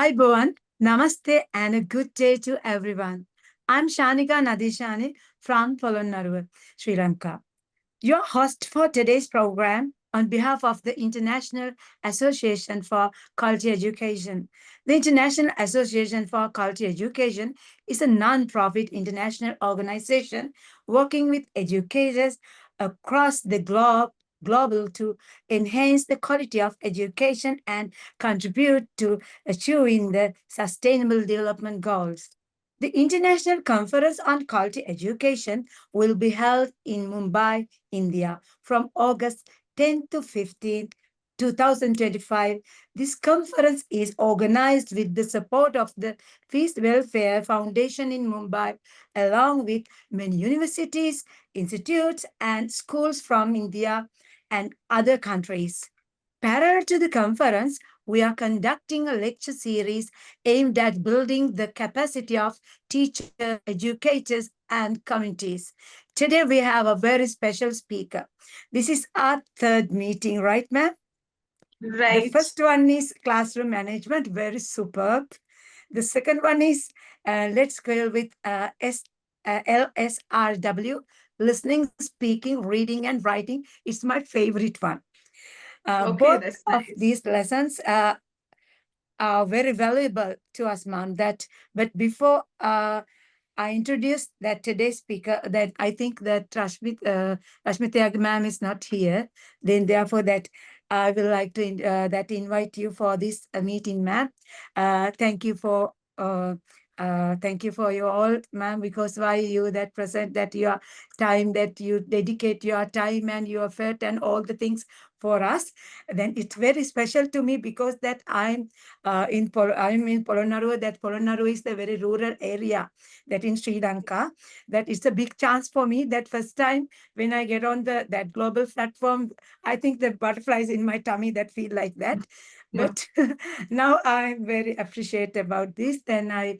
Ayubowan, Namaste and a good day to everyone. I'm Shanika Nadishani from Polonnaruwa, Sri Lanka. Your host for today's program on behalf of the International Association for Quality Education. The International Association for Quality Education is a non-profit international organization working with educators across the global to enhance the quality of education and contribute to achieving the Sustainable Development Goals. The International Conference on Quality Education will be held in Mumbai, India from August 10th to 15th, 2025. This conference is organized with the support of the Peace Welfare Foundation in Mumbai, along with many universities, institutes, and schools from India and other countries. Parallel to the conference, we are conducting a lecture series aimed at building the capacity of teachers, educators, and communities. Today, we have a very special speaker. This is our third meeting, right, ma'am? Right. The first one is classroom management, very superb. The second one is let's go with LSRW, listening, speaking, reading, and writing. It's my favorite one. Okay, Both that's of nice. these lessons are very valuable to us, ma'am. But before I introduce that today's speaker, that I think that Rashmi ma'am is not here. Then therefore that I will like to invite you for this meeting, ma'am. Thank you for you all, ma'am, because why you that present that your time, that you dedicate your time and your effort and all the things for us. Then it's very special to me because that I'm in Polonnaruwa. That Polonnaruwa is a very rural area that in Sri Lanka. That it's a big chance for me. That first time when I get on that global platform, I think the butterflies in my tummy that feel like that. But now I'm very appreciate about this. Then I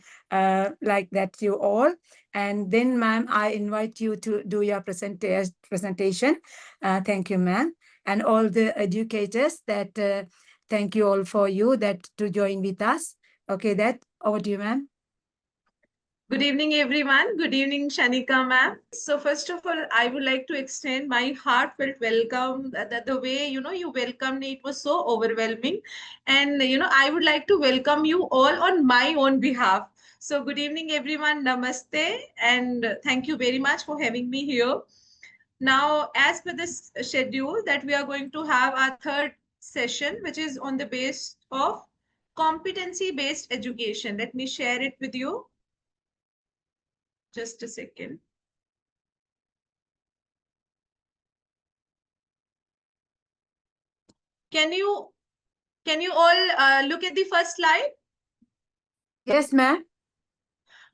like that you all. And then, ma'am, I invite you to do your presentation. Thank you, ma'am. And all the educators that thank you all for you that to join with us. Okay, that over to you, ma'am. Good evening, everyone. Good evening, Shanika ma'am. So first of all, I would like to extend my heartfelt welcome. The way, you welcomed me, it was so overwhelming. And, I would like to welcome you all on my own behalf. So good evening, everyone. Namaste. And thank you very much for having me here. Now, as per this schedule that we are going to have our third session, which is on the base of competency-based education. Let me share it with you. Just a second. Can you all look at the first slide? Yes, ma'am.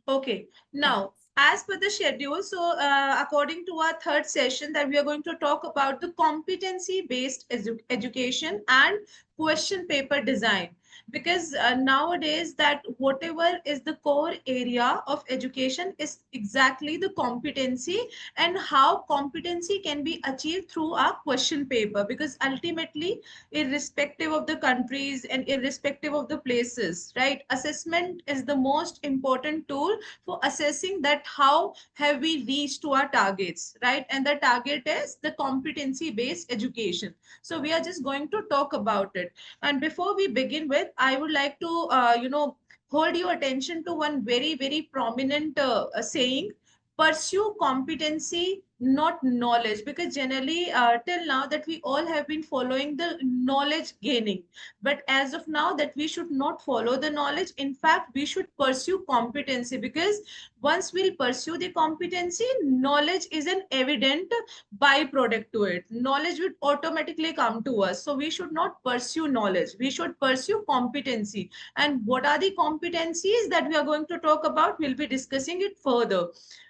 Okay. Now, as per the schedule, so according to our third session, that we are going to talk about the competency-based education and question paper design. Because nowadays that whatever is the core area of education is exactly the competency, and how competency can be achieved through a question paper. Because ultimately, irrespective of the countries and irrespective of the places, right, assessment is the most important tool for assessing that how have we reached to our targets, right? And the target is the competency based education. So we are just going to talk about it. And before we begin with, I would like to hold your attention to one very very prominent saying: pursue competency, not knowledge. Because generally till now that we all have been following the knowledge gaining, but as of now that we should not follow the knowledge. In fact, we should pursue competency, because once we'll pursue the competency, knowledge is an evident byproduct to it. Knowledge would automatically come to us. So we should not pursue knowledge, we should pursue competency. And what are the competencies that we are going to talk about? We'll be discussing it further,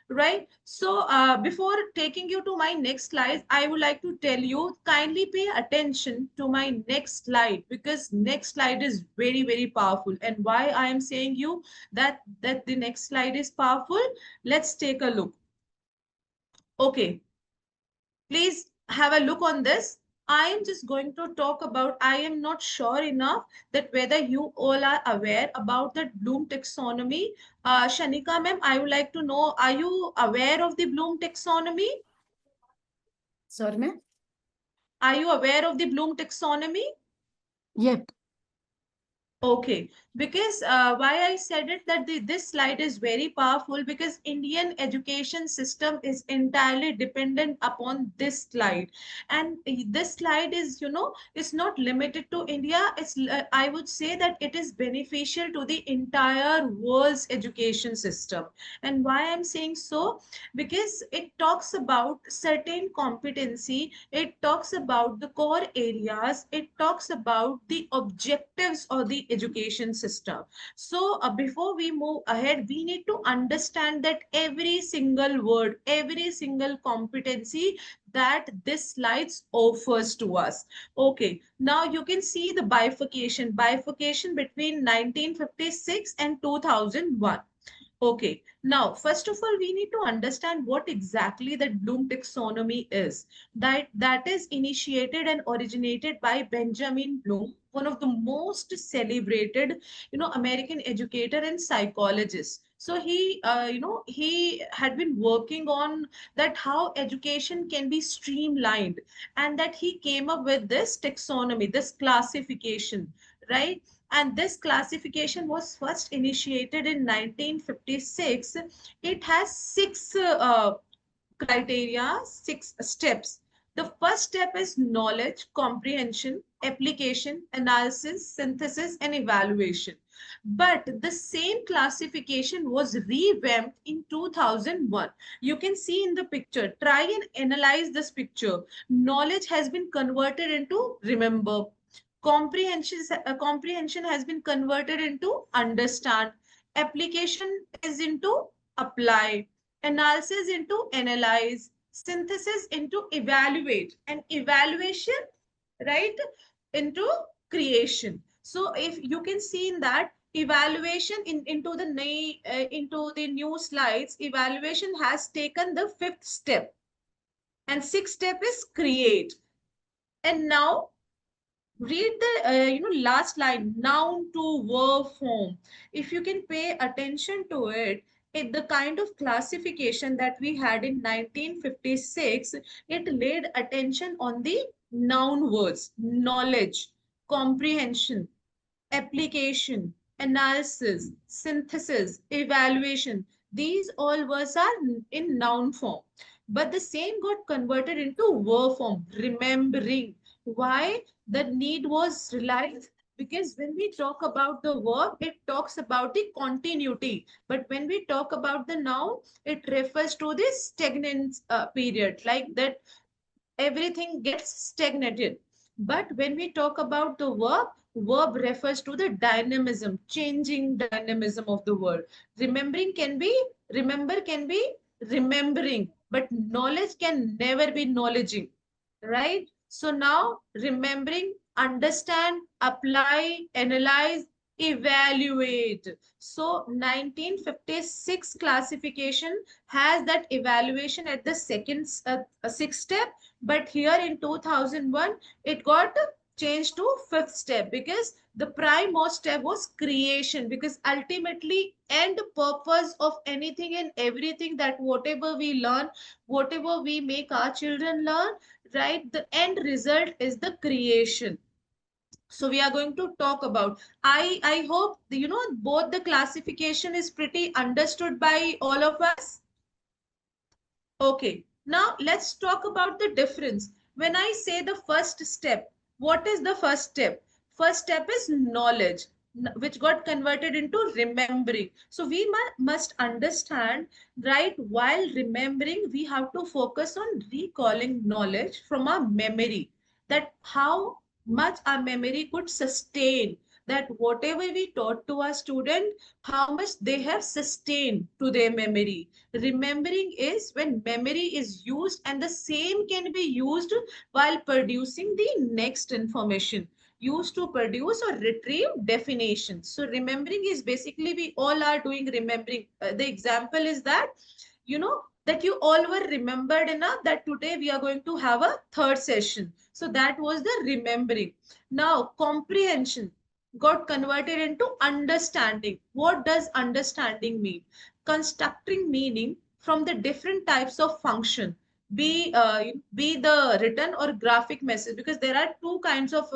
right? So before taking you to my next slide, I would like to tell you, kindly pay attention to my next slide, because next slide is very very powerful. And why I am saying you that the next slide is powerful, let's take a look. Okay, please have a look on this. I am just going to talk about, I am not sure enough that whether you all are aware about the Bloom taxonomy. Shanika ma'am, I would like to know, are you aware of the Bloom taxonomy? Sorry, ma'am. Are you aware of the Bloom taxonomy? Yep. Okay, because why I said it that this slide is very powerful because Indian education system is entirely dependent upon this slide, and this slide is, you know, it's not limited to India. It's I would say that it is beneficial to the entire world's education system. And why I'm saying so? Because it talks about certain competency, it talks about the core areas, it talks about the objectives of the education system. So before we move ahead, we need to understand that every single word, every single competency that this slides offers to us. Okay, now you can see the bifurcation between 1956 and 2001. Okay, now first of all, we need to understand what exactly that Bloom taxonomy is. That is initiated and originated by Benjamin Bloom, one of the most celebrated, you know, American educator and psychologist. So he had been working on that how education can be streamlined, and that he came up with this taxonomy, this classification, right? And this classification was first initiated in 1956. It has criteria, six steps. The first step is knowledge, comprehension, application, analysis, synthesis, and evaluation. But the same classification was revamped in 2001. You can see in the picture. Try and analyze this picture. Knowledge has been converted into remember. Comprehension has been converted into understand. Application is into apply. Analysis into analyze. Synthesis into evaluate. And evaluation, right, into creation. So if you can see in that evaluation into the new slides, evaluation has taken the fifth step, and sixth step is create. And now read the last line, noun to verb form. If you can pay attention to it, the kind of classification that we had in 1956, it laid attention on the noun words, knowledge, comprehension, application, analysis, synthesis, evaluation. These all words are in noun form. But the same got converted into verb form, remembering. Why? The need was realized because when we talk about the verb, it talks about the continuity. But when we talk about the noun, it refers to the stagnant period, like that everything gets stagnated. But when we talk about the verb refers to the dynamism, changing dynamism of the word. Remembering can be, remember can be remembering, but knowledge can never be knowledging, right? So now remembering, understand, apply, analyze, evaluate. So 1956 classification has that evaluation at the second sixth step, but here in 2001 it got changed to fifth step because the prime most step was creation, because ultimately end purpose of anything and everything that whatever we learn, whatever we make our children learn, right, the end result is the creation. So we are going to talk about, I hope both the classification is pretty understood by all of us. Okay, now let's talk about the difference. When I say the first step, what is the first step? First step is knowledge, which got converted into remembering. So we must understand, right? While remembering, we have to focus on recalling knowledge from our memory. That how much our memory could sustain, that whatever we taught to our student, how much they have sustained to their memory. Remembering is when memory is used and the same can be used while producing the next information, used to produce or retrieve definitions. So remembering is basically we all are doing remembering. The example is that, that you all were remembered enough that today we are going to have a third session. So that was the remembering. Now, comprehension got converted into understanding. What does understanding mean? Constructing meaning from the different types of function, be the written or graphic message, because there are two kinds of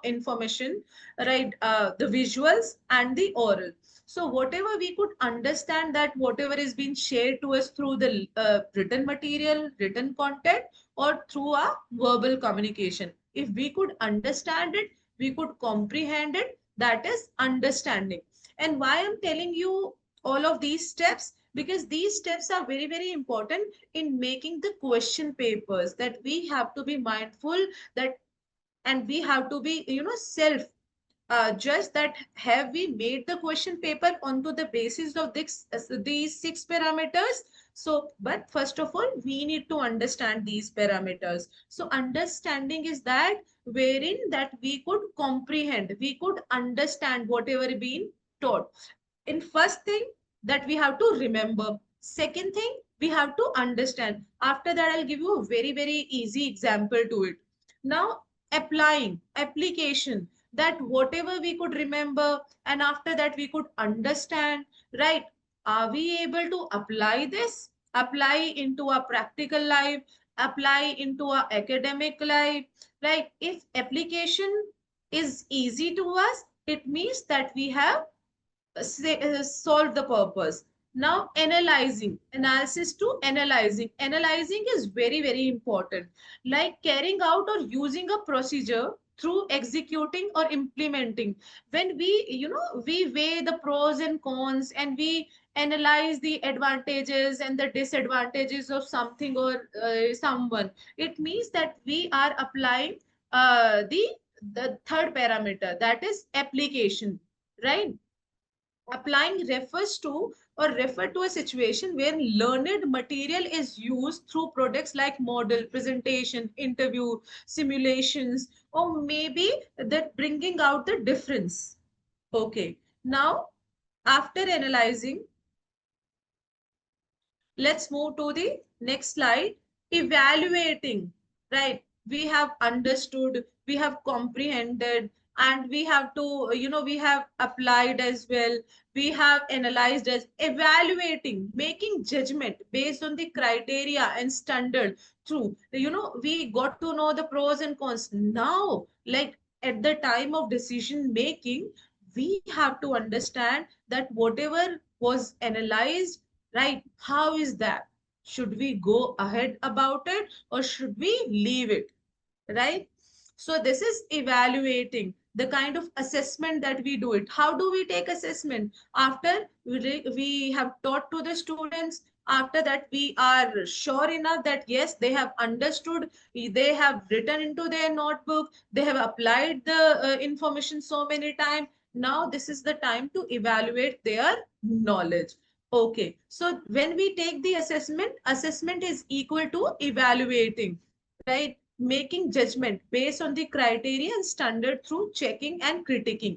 information, right? The visuals and the oral. So whatever we could understand, that whatever is being shared to us through the written material, written content, or through our verbal communication, if we could understand it, we could comprehend it. That is understanding. And why I'm telling you all of these steps, because these steps are very very important in making the question papers, that we have to be mindful that, and we have to be self just that, have we made the question paper onto the basis of these six parameters? So, but first of all, we need to understand these parameters. So understanding is that wherein that we could comprehend, we could understand whatever been taught. In first thing, that we have to remember. Second thing, we have to understand. After that, I'll give you a very very easy example to it. Now, application, that whatever we could remember, and after that we could understand, right? Are we able to apply this, apply into our practical life, apply into our academic life? Like, if application is easy to us, it means that we have solve the purpose. Now, analysis to analyzing is very very important, like carrying out or using a procedure through executing or implementing. When we weigh the pros and cons, and we analyze the advantages and the disadvantages of something or someone, it means that we are applying the third parameter, that is application, right? Applying refers to or refer to a situation where learned material is used through products like model, presentation, interview, simulations, or maybe that bringing out the difference. Okay. Now, after analyzing, let's move to the next slide. Evaluating, right? We have understood, we have comprehended, and we have to, we have applied as well. We have analyzed as evaluating, making judgment based on the criteria and standard through, we got to know the pros and cons. Now, like at the time of decision making, we have to understand that whatever was analyzed, right? How is that? Should we go ahead about it, or should we leave it? Right? So this is evaluating, the kind of assessment that we do it. How do we take assessment? After we have taught to the students, after that we are sure enough that yes, they have understood, they have written into their notebook, they have applied the information so many times. Now this is the time to evaluate their knowledge. Okay, so when we take the assessment, assessment is equal to evaluating, right? Making judgment based on the criteria and standard through checking and critiquing.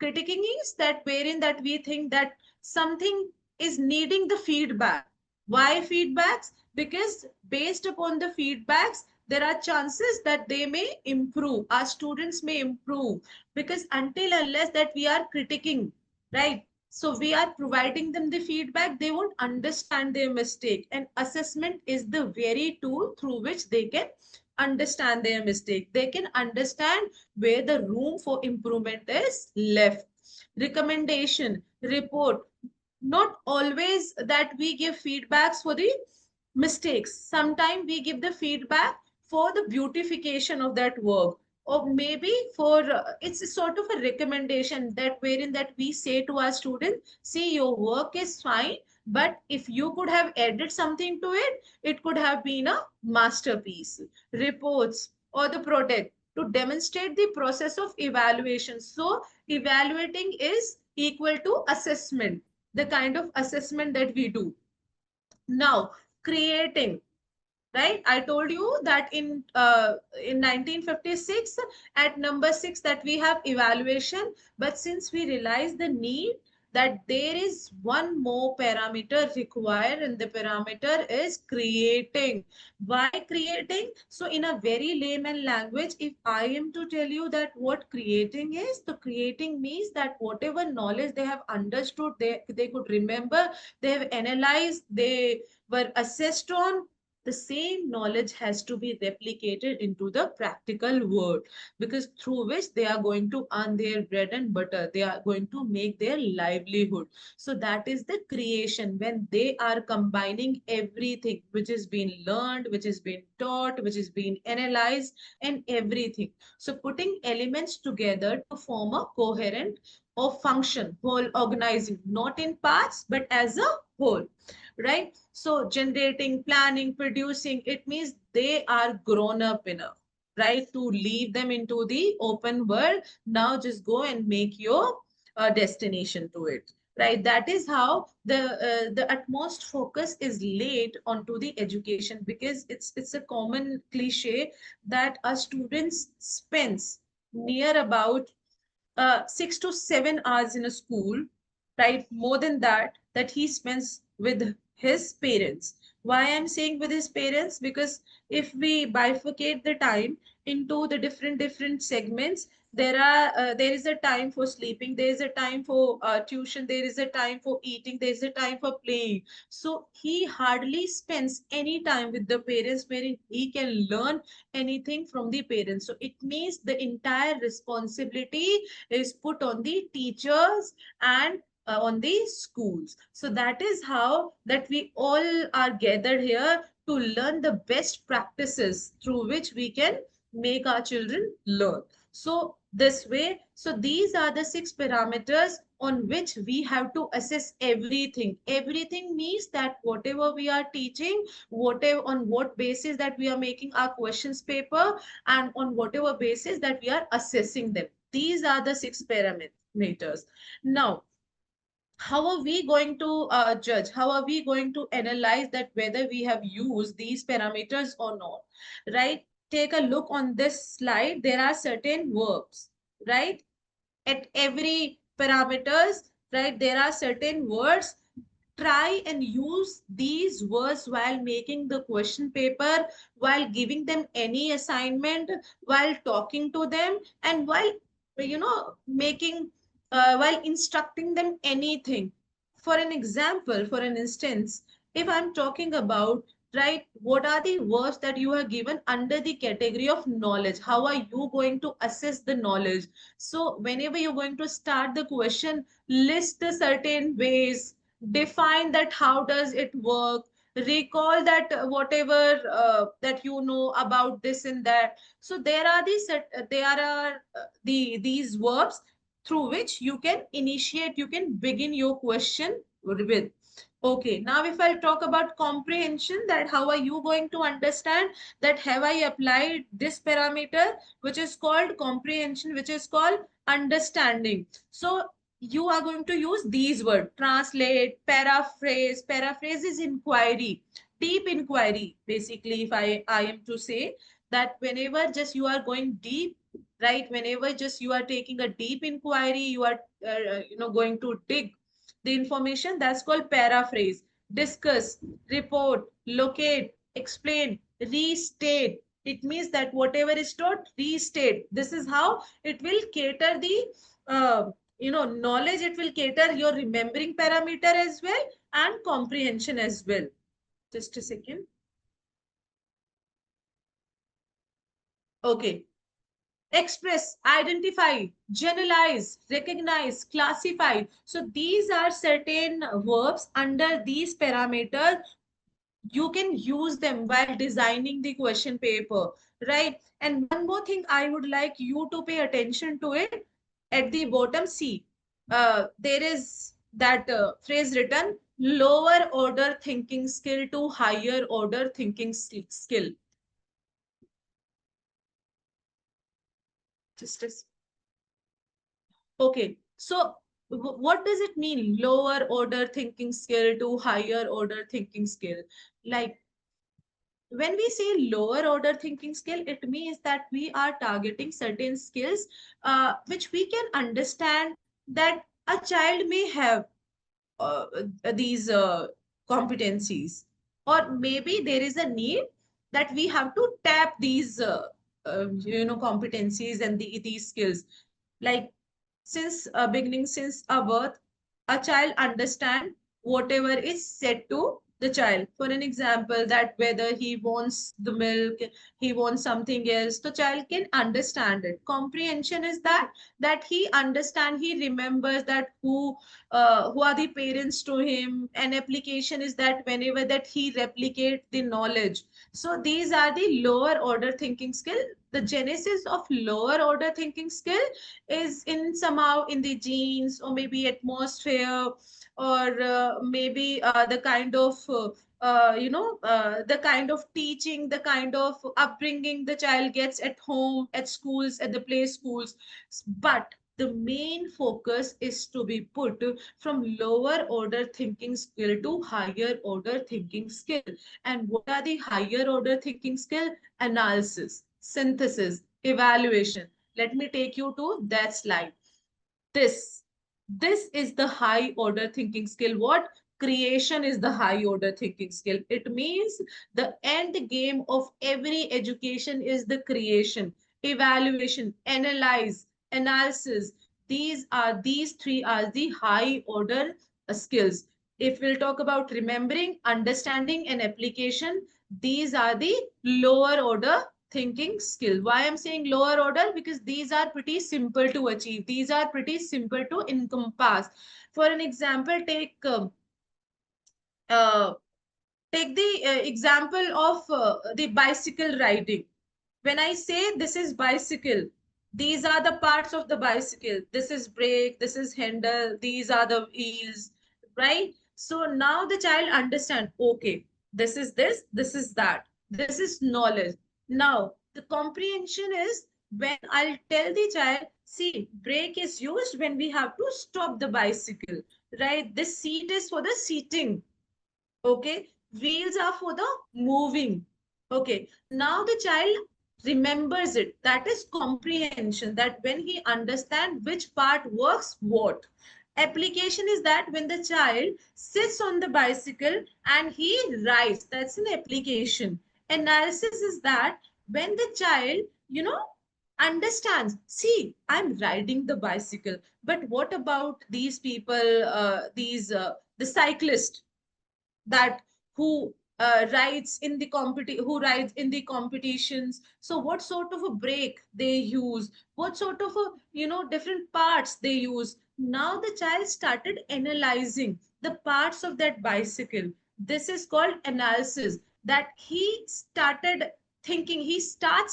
Critiquing is that wherein that we think that something is needing the feedback. Why feedbacks? Because based upon the feedbacks, there are chances that they may improve. Our students may improve, because until unless that we are critiquing, right? So we are providing them the feedback, they won't understand their mistake. And assessment is the very tool through which they can understand their mistake. They can understand where the room for improvement is left. Recommendation, report. Not always that we give feedbacks for the mistakes. Sometimes we give the feedback for the beautification of that work, or maybe for it's a sort of a recommendation, that wherein that we say to our students, see, your work is fine, but if you could have added something to it, it could have been a masterpiece. Reports or the product, to demonstrate the process of evaluation. So evaluating is equal to assessment, the kind of assessment that we do. Now, creating, right? I told you that in 1956, at number 6, that we have evaluation. But since we realize the need, that there is one more parameter required, and the parameter is creating. Why creating? So in a very layman language, if I am to tell you that what creating is, the creating means that whatever knowledge they have understood, they could remember, they have analyzed, they were assessed on, the same knowledge has to be replicated into the practical world, because through which they are going to earn their bread and butter, they are going to make their livelihood. So that is the creation, when they are combining everything which is being learned, which is being taught, which is being analyzed, and everything. So putting elements together to form a coherent or function, whole organizing, not in parts but as a whole, right? So generating, planning, producing, it means they are grown up enough, right, to leave them into the open world. Now just go and make your destination to it, right? That is how the utmost focus is laid onto the education, because it's a common cliche that a student spends near about 6 to 7 hours in a school, right? More than that, that he spends with his parents. Why I'm saying with his parents? Because if we bifurcate the time into the different segments, there is a time for sleeping, there is a time for tuition, there is a time for eating, there is a time for playing. So he hardly spends any time with the parents wherein he can learn anything from the parents. So it means the entire responsibility is put on the teachers and on the schools. So that is how that we all are gathered here to learn the best practices through which we can make our children learn. So this way, so these are the 6 parameters on which we have to assess everything. Everything means that whatever we are teaching, whatever, on what basis that we are making our questions paper, and on whatever basis that we are assessing them. These are the 6 parameters. Now, how are we going to judge? How are we going to analyze that whether we have used these parameters or not? Right? Take a look on this slide. There are certain verbs, right? At every parameters, right? There are certain words. Try and use these words while making the question paper, while giving them any assignment, while talking to them, and while making while instructing them anything. For an example, for an instance, if I'm talking about, right, what are the words that you are given under the category of knowledge, how are you going to assess the knowledge? So whenever you're going to start the question, list the certain ways, define that how does it work, recall that whatever that you know about this and that. So there are these verbs through which you can initiate, you can begin your question with. Okay, now if I'll talk about comprehension, that how are you going to understand that have I applied this parameter, which is called comprehension, which is called understanding. So you are going to use these words: translate, paraphrase. Paraphrase is inquiry, deep inquiry. Basically, if I am to say that whenever just you are going deep, right? Whenever just you are taking a deep inquiry, you are going to dig the information. That's called paraphrase. Discuss, report, locate, explain, restate. It means that whatever is taught, restate. This is how it will cater the knowledge. It will cater your remembering parameter as well, and comprehension as well. Just a second. Okay. Express, identify, generalize, recognize, classify. So these are certain verbs under these parameters. You can use them while designing the question paper, right? And one more thing I would like you to pay attention to it. At the bottom, see, there is that phrase written: lower order thinking skill to higher order thinking skill. Just a Okay, so what does it mean? Lower order thinking skill to higher order thinking skill. Like when we say lower order thinking skill, it means that we are targeting certain skills which we can understand that a child may have uh, these competencies, or maybe there is a need that we have to tap these competencies and these skills. Like, since beginning, since a birth, a child understand whatever is said to the child. For an example, that whether he wants the milk, he wants something else, the child can understand it. Comprehension is that he understand, he remembers that who are the parents to him. An application is that whenever that he replicate the knowledge. So these are the lower order thinking skill. The genesis of lower order thinking skill is in somehow in the genes, or maybe atmosphere, or maybe the kind of the kind of teaching, the kind of upbringing the child gets at home, at schools, at the play schools. But the main focus is to be put from lower order thinking skill to higher order thinking skill. And what are the higher order thinking skill? Analysis, synthesis, evaluation. Let me take you to that slide. This this is the high order thinking skill. What? Creation is the high order thinking skill. It means the end game of every education is the creation, evaluation, analyze, analysis. These three are the high order skills. If we'll talk about remembering, understanding, and application, these are the lower order thinking skill. Why I'm saying lower order? Because these are pretty simple to achieve. These are pretty simple to encompass. For an example, uh, take the example of the bicycle riding. When I say this is bicycle, these are the parts of the bicycle. This is brake, this is handle, these are the wheels, right? So now the child understand, okay, this is that. This is knowledge. Now, the comprehension is when I'll tell the child, see, brake is used when we have to stop the bicycle, right? This seat is for the seating. Okay, wheels are for the moving. Okay, now the child remembers it. That is comprehension, that when he understands which part works what. Application is that when the child sits on the bicycle and he rides, that's an application. Analysis is that when the child, understands, see, I'm riding the bicycle, but what about these people, these the cyclist, that who rides in the competitions. So what sort of a brake they use, what sort of a different parts they use. Now the child started analyzing the parts of that bicycle. This is called analysis. That he starts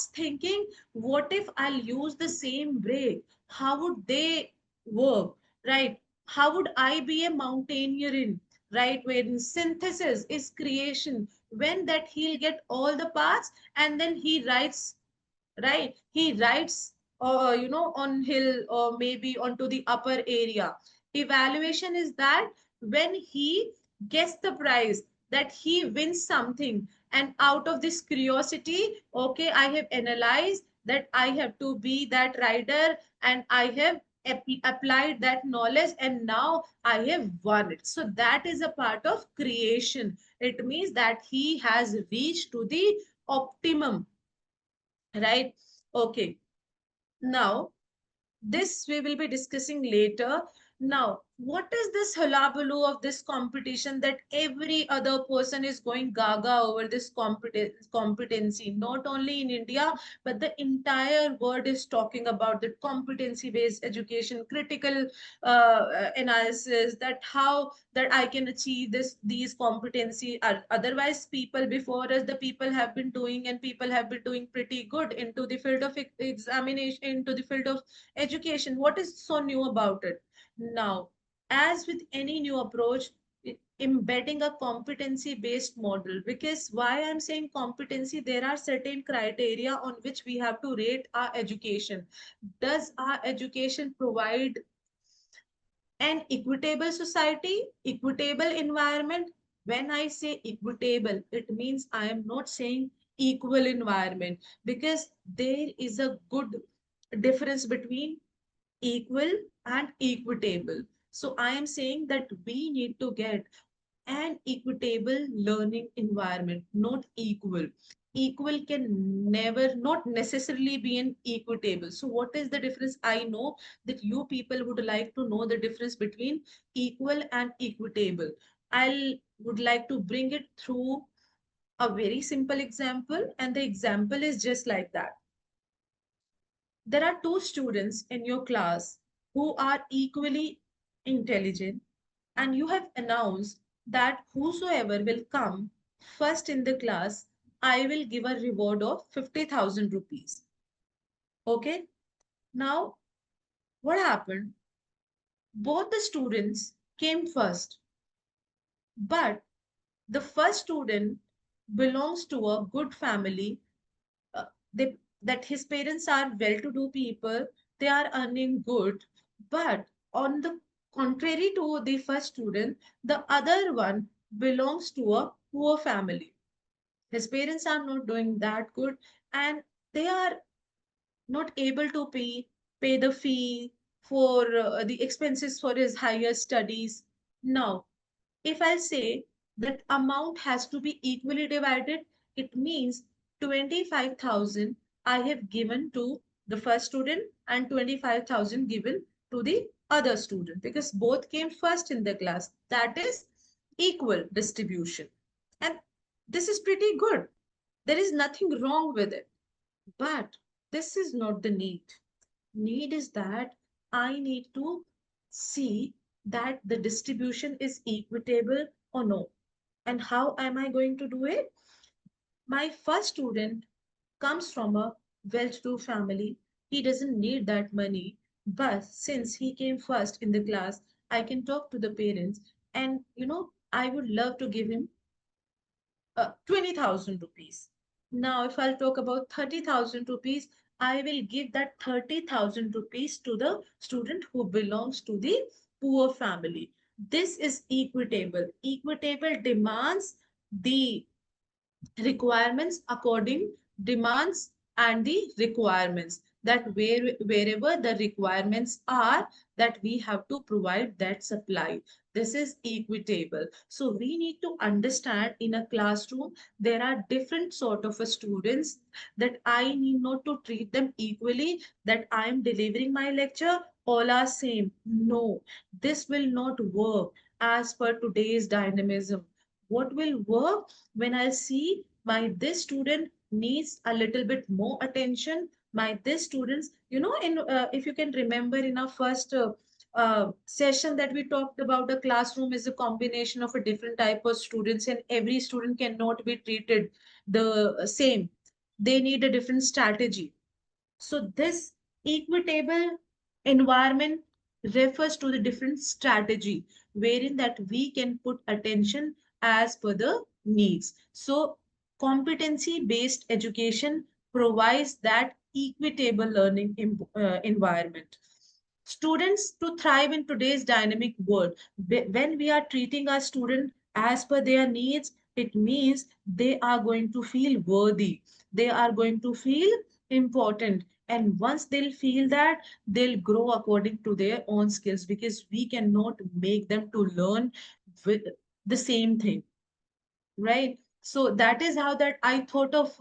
thinking, what if I'll use the same brake, how would they work, right? How would I be a mountaineer in, right? When synthesis is creation, when that he'll get all the parts and then he writes, right? He writes on hill or maybe onto the upper area. Evaluation is that when he gets the prize, that he wins something, and out of this curiosity, okay, I have analyzed that I have to be that rider, and I have applied that knowledge, and now I have won it. So that is a part of creation. It means that he has reached to the optimum, right? Okay, now this we will be discussing later. Now, what is this hullabaloo of this competition that every other person is going gaga over this competency? Not only in India, but the entire world is talking about the competency-based education, critical analysis, that how that I can achieve these competency. Otherwise, people before us, the people have been doing, and people have been doing pretty good into the field of examination, into the field of education. What is so new about it? Now, as with any new approach, embedding a competency based model. Because why I'm saying competency, there are certain criteria on which we have to rate our education. Does our education provide an equitable society, equitable environment? When I say equitable, it means I am not saying equal environment, because there is a good difference between equal and equitable. So I am saying that we need to get an equitable learning environment, not equal. Equal can never, not necessarily be an equitable. So, what is the difference? I know that you people would like to know the difference between equal and equitable. I would like to bring it through a very simple example, and the example is just like that. There are two students in your class who are equally intelligent, and you have announced that whosoever will come first in the class, I will give a reward of 50,000 rupees. Okay. Now, what happened? Both the students came first, but the first student belongs to a good family. uh, that his parents are well-to-do people, they are earning good. But on the contrary to the first student, the other one belongs to a poor family. His parents are not doing that good, and they are not able to pay the fee for the expenses for his higher studies. Now, if I say that amount has to be equally divided, it means 25,000 I have given to the first student and 25,000 given to the other student, because both came first in the class. That is equal distribution. And this is pretty good. There is nothing wrong with it. But this is not the need. Need is that I need to see that the distribution is equitable or no. And how am I going to do it? My first student comes from a well-to-do family. He doesn't need that money. But since he came first in the class, I can talk to the parents, and I would love to give him 20,000 rupees. Now, if I'll talk about 30,000 rupees, I will give that 30,000 rupees to the student who belongs to the poor family. This is equitable. Equitable demands the requirements according demands and the requirements, that wherever the requirements are, that we have to provide that supply. This is equitable. So we need to understand, in a classroom there are different sort of students, that I need not to treat them equally, that I am delivering my lecture all are same. No, this will not work as per today's dynamism. What will work, when I see my this student needs a little bit more attention, my this students, in if you can remember in our first session that we talked about, a classroom is a combination of a different type of students, and every student cannot be treated the same. They need a different strategy. So this equitable environment refers to the different strategy, wherein that we can put attention as per the needs. So competency based education provides that equitable learning environment. Students to thrive in today's dynamic world, when we are treating our student as per their needs, it means they are going to feel worthy, they are going to feel important, and once they'll feel that, they'll grow according to their own skills, because we cannot make them to learn with the same thing, right? So that is how that I thought of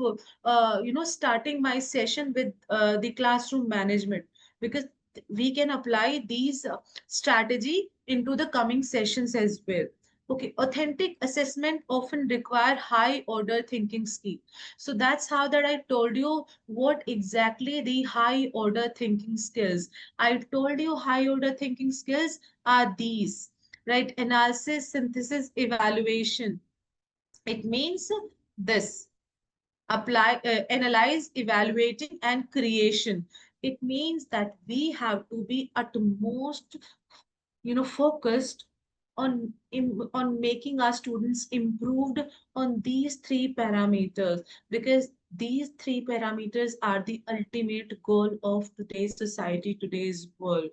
starting my session with the classroom management, because we can apply these strategy into the coming sessions as well. Okay, authentic assessment often require high order thinking skill. So that's how that I told you what exactly the high order thinking skills. I told you high order thinking skills are these, right? Analysis, synthesis, evaluation. It means this: apply, analyze, evaluating, and creation. It means that we have to be at most, focused on making our students improved on these three parameters, because these three parameters are the ultimate goal of today's society, today's world.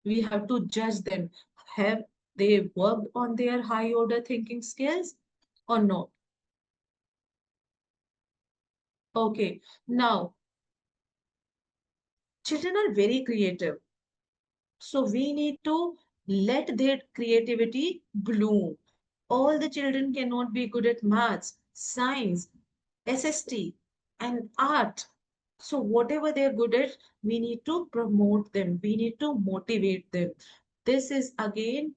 We have to judge them. Have they worked on their high order thinking skills or not? Okay, now children are very creative. So we need to let their creativity bloom. All the children cannot be good at maths, science, SST, and art. So whatever they're good at, we need to promote them. We need to motivate them. This is again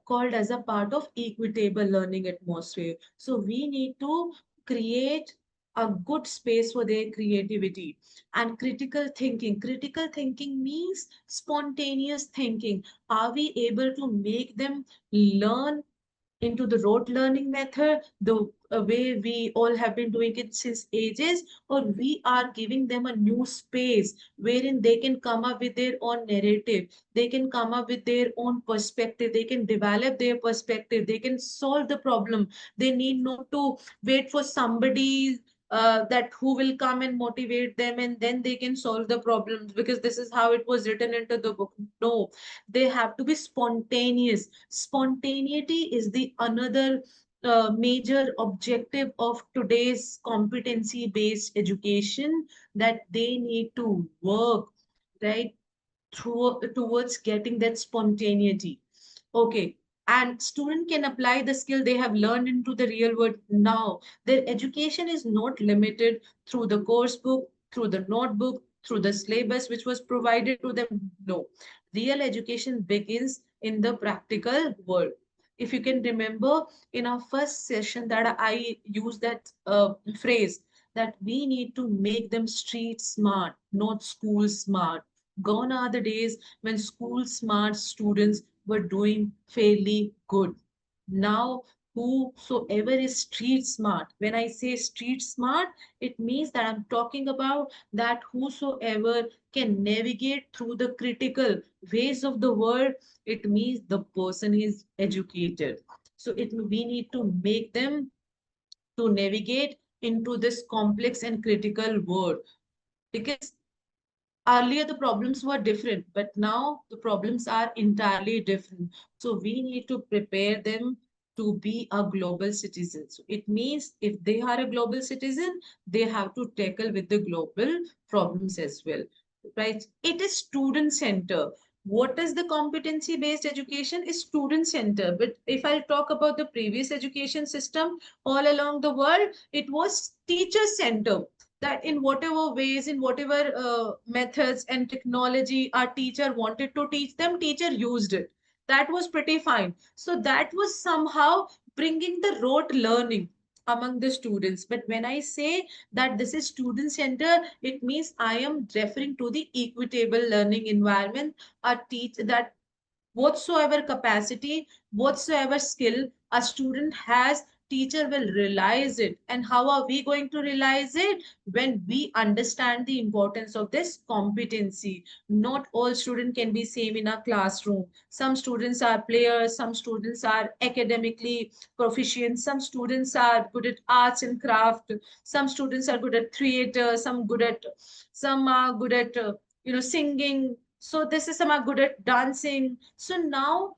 called as a part of equitable learning atmosphere. So we need to create a good space for their creativity and critical thinking. Critical thinking means spontaneous thinking. Are we able to make them learn into the rote learning method, the way we all have been doing it since ages, or we are giving them a new space wherein they can come up with their own narrative, they can come up with their own perspective, they can develop their perspective, they can solve the problem. They need not to wait for somebody that who will come and motivate them and then they can solve the problems because this is how it was written into the book. No, they have to be spontaneous. Spontaneity is the another major objective of today's competency based education, that they need to work, right, towards getting that spontaneity. Okay. And student can apply the skill they have learned into the real world now. Their education is not limited through the course book, through the notebook, through the syllabus which was provided to them. No. Real education begins in the practical world. If you can remember in our first session that I used that phrase, that we need to make them street smart, not school smart. Gone are the days when school smart students were doing fairly good. Now, whosoever is street smart, when I say street smart, it means that I'm talking about that whosoever can navigate through the critical ways of the world, it means the person is educated. So we need to make them to navigate into this complex and critical world, because earlier the problems were different, but now the problems are entirely different. So we need to prepare them to be a global citizen. So it means if they are a global citizen, they have to tackle with the global problems as well, right? It is student center. What is the competency based education is student center. But if I talk about the previous education system all along the world, it was teacher center, that in whatever ways, in whatever methods and technology our teacher wanted to teach them, teacher used it. That was pretty fine. So that was somehow bringing the rote learning among the students. But when I say that this is student center, it means I am referring to the equitable learning environment. A teach that whatsoever capacity, whatsoever skill a student has, teacher will realize it. And how are we going to realize it? When we understand the importance of this competency. Not all students can be same in a classroom. Some students are players, some students are academically proficient, some students are good at arts and craft, some students are good at theater, some are good at singing. So this is some are good at dancing. So now,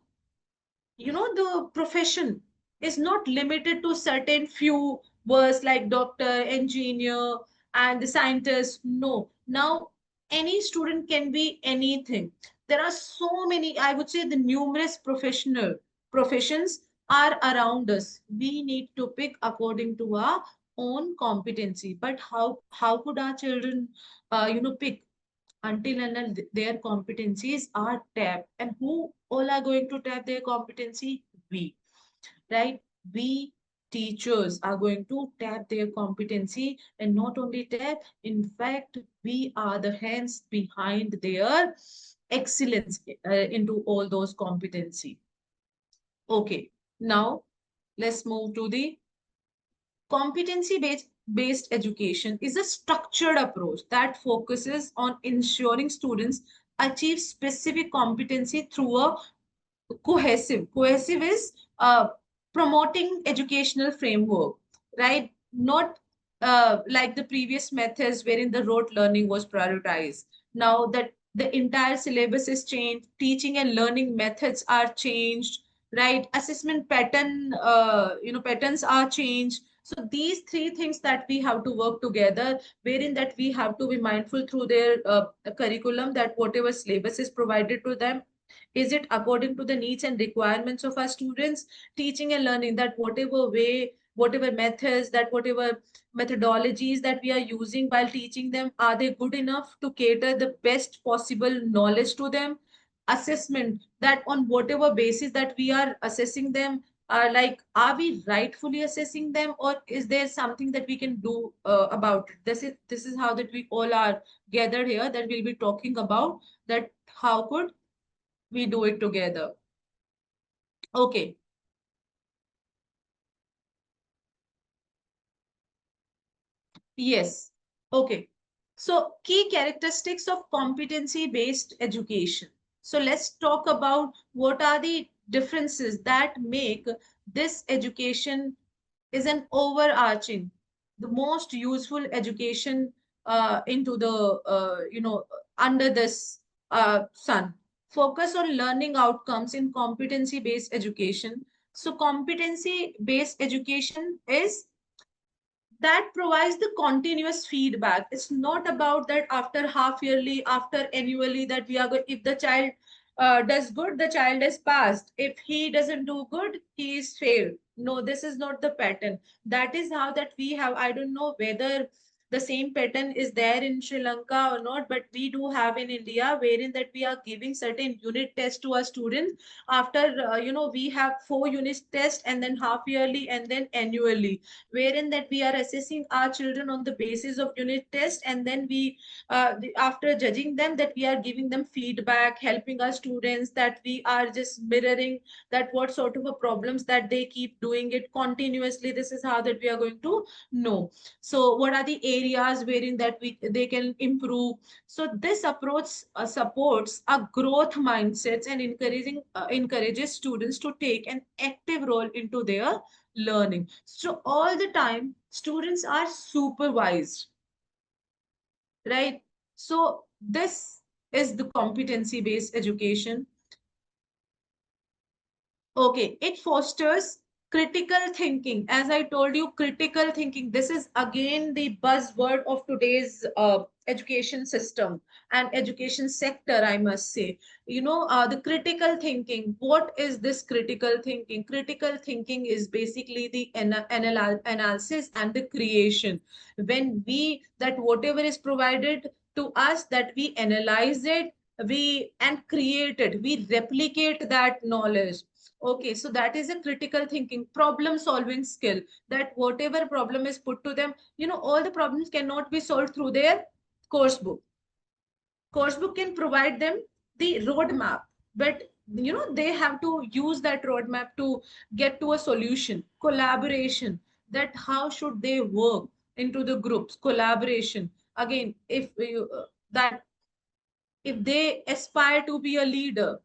the profession is not limited to certain few words like doctor, engineer, and the scientist. No, now any student can be anything. There are so many, I would say, the numerous professional professions are around us. We need to pick according to our own competency. But how could our children pick until and their competencies are tapped? And who all are going to tap their competency? We, right? We teachers are going to tap their competency, and not only tap, in fact, we are the hands behind their excellence into all those competency. Okay, now let's move to the based education is a structured approach that focuses on ensuring students achieve specific competency through a cohesive is promoting educational framework, right? Not like the previous methods wherein the rote learning was prioritized. Now that the entire syllabus is changed, teaching and learning methods are changed, right? Assessment patterns are changed. So these three things that we have to work together, wherein that we have to be mindful through their curriculum, that whatever syllabus is provided to them, is it according to the needs and requirements of our students. Teaching and learning, that whatever way, whatever methods, that whatever methodologies that we are using while teaching them, are they good enough to cater the best possible knowledge to them. Assessment, that on whatever basis that we are assessing them, like, are we rightfully assessing them, or is there something that we can do about it. This is how that we all are gathered here, that we'll be talking about, that how could we do it together. Okay. Yes. Okay. So, key characteristics of competency based education. So, let's talk about what are the differences that make this education is an overarching, the most useful education into the, under this sun. Focus on learning outcomes in competency based education. So, competency based education is that provides the continuous feedback. It's not about that after half yearly, after annually, that we are going, if the child does good, the child is passed. If he doesn't do good, he is failed. No, this is not the pattern. That is how that we have, I don't know whether the same pattern is there in Sri Lanka or not, but we do have in India, wherein that we are giving certain unit tests to our students. After we have 4 unit tests, and then half yearly, and then annually, wherein that we are assessing our children on the basis of unit test, and then we after judging them, that we are giving them feedback, helping our students, that we are just mirroring that what sort of a problems that they keep doing it continuously. This is how that we are going to know. So what are the areas wherein that they can improve. So this approach supports a growth mindsets, and encourages students to take an active role into their learning. So all the time, students are supervised, right? So this is the competency based education. Okay, it fosters critical thinking. As I told you, critical thinking. This is again the buzzword of today's education system and education sector, I must say. The critical thinking. What is this critical thinking? Critical thinking is basically the analysis and the creation. When we, that whatever is provided to us, that we analyze it, we and create it, we replicate that knowledge. Okay, so that is a critical thinking, problem solving skill, that whatever problem is put to them, all the problems cannot be solved through their course book. Course book can provide them the roadmap, but they have to use that roadmap to get to a solution. Collaboration, that how should they work into the groups. Collaboration, again, if you, that if they aspire to be a leader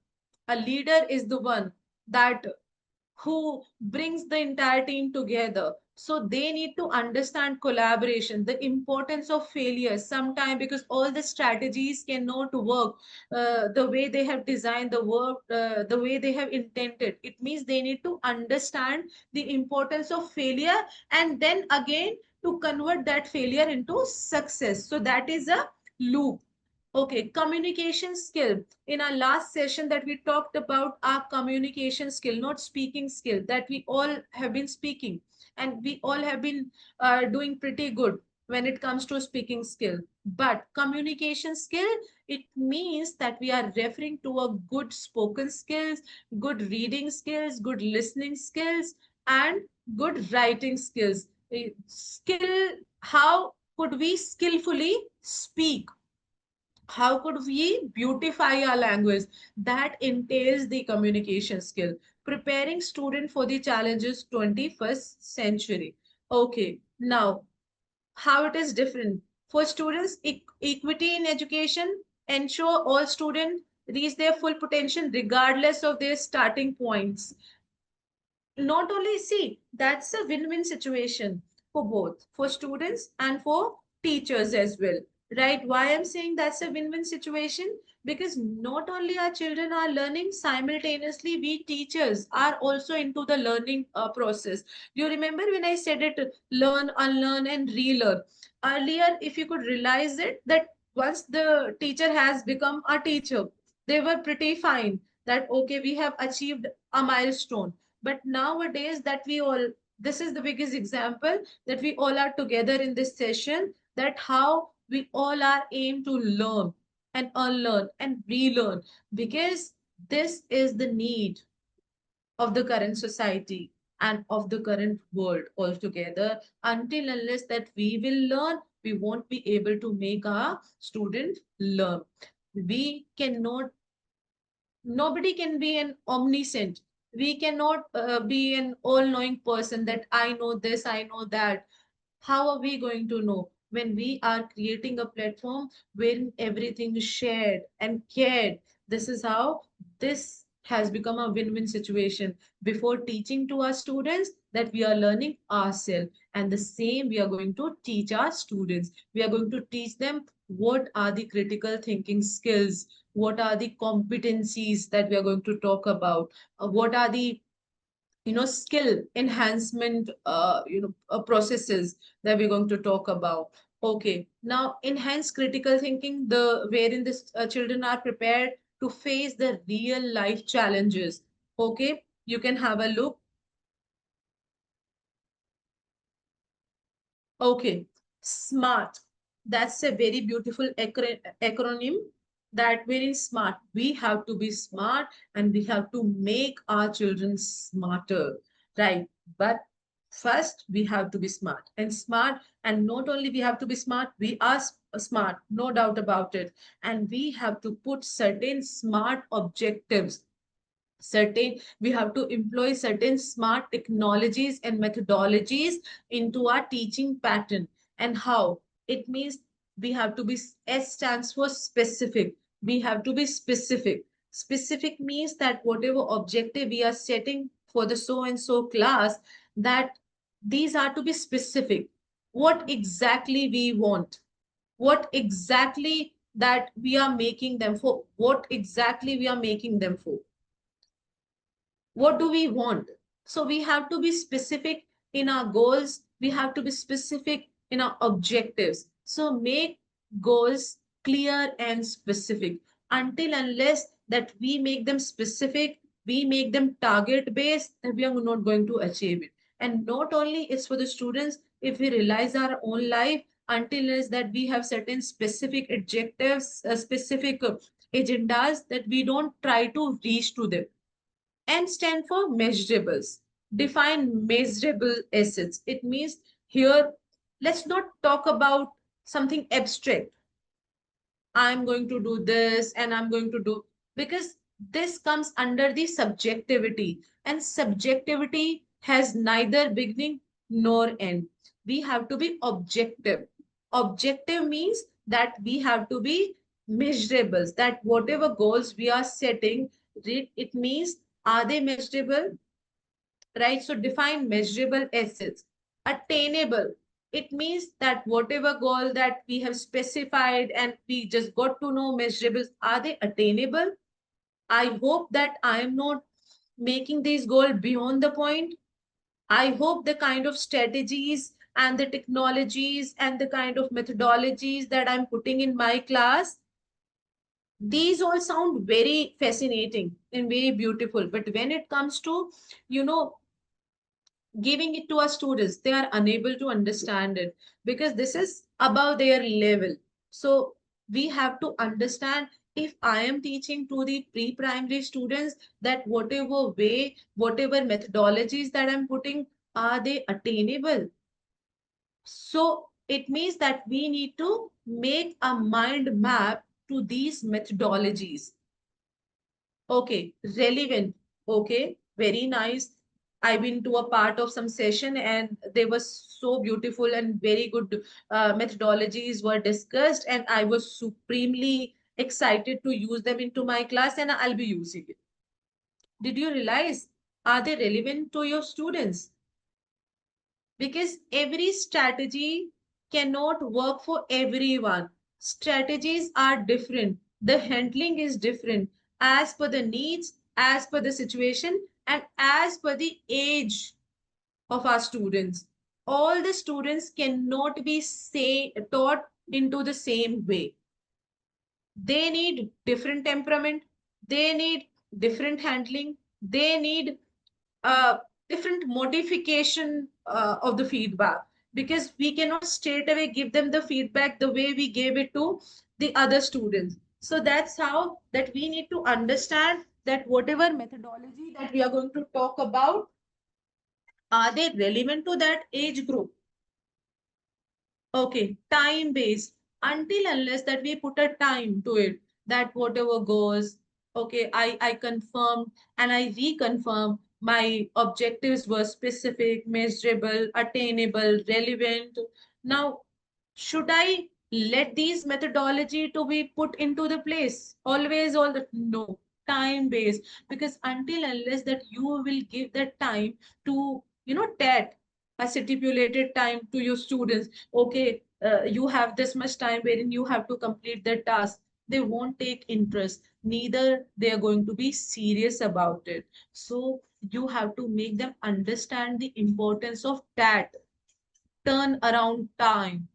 is the one that who brings the entire team together. So they need to understand collaboration, the importance of failure sometime, because all the strategies cannot work the way they have designed the work, the way they have intended. It means they need to understand the importance of failure, and then again to convert that failure into success. So that is a loop. Okay, communication skill. In our last session that we talked about our communication skill, not speaking skill, that we all have been speaking, and we all have been doing pretty good when it comes to speaking skill. But communication skill, it means that we are referring to a good spoken skills, good reading skills, good listening skills, and good writing skills. Skill, how could we skillfully speak? How could we beautify our language? That entails the communication skill, preparing student for the challenges 21st century. Okay, now how it is different for students. Equity in education, ensure all students reach their full potential regardless of their starting points. Not only, see, that's a win-win situation for both, for students and for teachers as well, right? Why I'm saying that's a win-win situation? Because not only our children are learning, simultaneously we teachers are also into the learning process. You remember when I said it, learn, unlearn, and relearn? Earlier, if you could realize it, that once the teacher has become a teacher, they were pretty fine that okay, we have achieved a milestone. But nowadays, that we all, this is the biggest example that we all are together in this session, that how we all are aimed to learn and unlearn and relearn, because this is the need of the current society and of the current world altogether. Until unless that we will learn, we won't be able to make our student learn. We cannot, nobody can be an omniscient. We cannot be an all-knowing person that I know this, I know that. How are we going to know when we are creating a platform wherein everything is shared and cared? This is how this has become a win-win situation. Before teaching to our students, that we are learning ourselves, and the same we are going to teach our students. We are going to teach them what are the critical thinking skills, what are the competencies that we are going to talk about, what are the skill enhancement processes that we're going to talk about. Okay, now enhance critical thinking, the wherein this children are prepared to face the real life challenges. Okay, you can have a look. Okay, SMART. That's a very beautiful acronym. That very smart. We have to be smart and we have to make our children smarter, right? But first, we have to be smart and smart. And not only we have to be smart, we are smart, no doubt about it. And we have to put certain smart objectives, certain, we have to employ certain smart technologies and methodologies into our teaching pattern. And how it means, we have to be, S stands for specific. We have to be specific. Specific means that whatever objective we are setting for the so and so class, that these are to be specific. What exactly we want, what exactly that we are making them for, what exactly we are making them for, what do we want. So we have to be specific in our goals, we have to be specific in our objectives. So make goals clear and specific. Until unless that we make them specific, we make them target based, then we are not going to achieve it. And not only it's for the students, if we realize our own life, until unless that we have certain specific objectives, specific agendas, that we don't try to reach to them. M stand for measurables. Define measurable assets. It means here, let's not talk about something abstract. I'm going to do this and I'm going to do, because this comes under the subjectivity, and subjectivity has neither beginning nor end. We have to be objective. Objective means that we have to be measurables, that whatever goals we are setting, it means, are they measurable, right? So define measurable assets. Attainable. It means that whatever goal that we have specified and we just got to know measurables, are they attainable? I hope that I am not making these goals beyond the point. I hope the kind of strategies and the technologies and the kind of methodologies that I'm putting in my class, these all sound very fascinating and very beautiful. But when it comes to, you know, giving it to our students, they are unable to understand it because this is above their level. So we have to understand, if I am teaching to the pre-primary students, that whatever way, whatever methodologies that I'm putting, are they attainable? So it means that we need to make a mind map to these methodologies. Okay, relevant. Okay, very nice. I've been to a part of some session and they were so beautiful and very good methodologies were discussed, and I was supremely excited to use them into my class and I'll be using it. Did you realize? Are they relevant to your students? Because every strategy cannot work for everyone. strategies are different, the handling is different as per the needs, as per the situation, and as per the age of our students. All the students cannot be taught into the same way. They need different temperament, they need different handling, they need uh, different modification of the feedback, because we cannot straight away give them the feedback the way we gave it to the other students. So that's how that we need to understand that whatever methodology that we are going to talk about, are they relevant to that age group? Okay, time based. Until unless that we put a time to it, that whatever goes, okay, I confirmed and I reconfirm my objectives were specific, measurable, attainable, relevant. Now, should I let these methodology to be put into the place? Always, all the no, time based. Because until unless that you will give that time to, TET, a stipulated time to your students, okay, you have this much time wherein you have to complete the task, they won't take interest, neither they are going to be serious about it. So you have to make them understand the importance of that turn around time,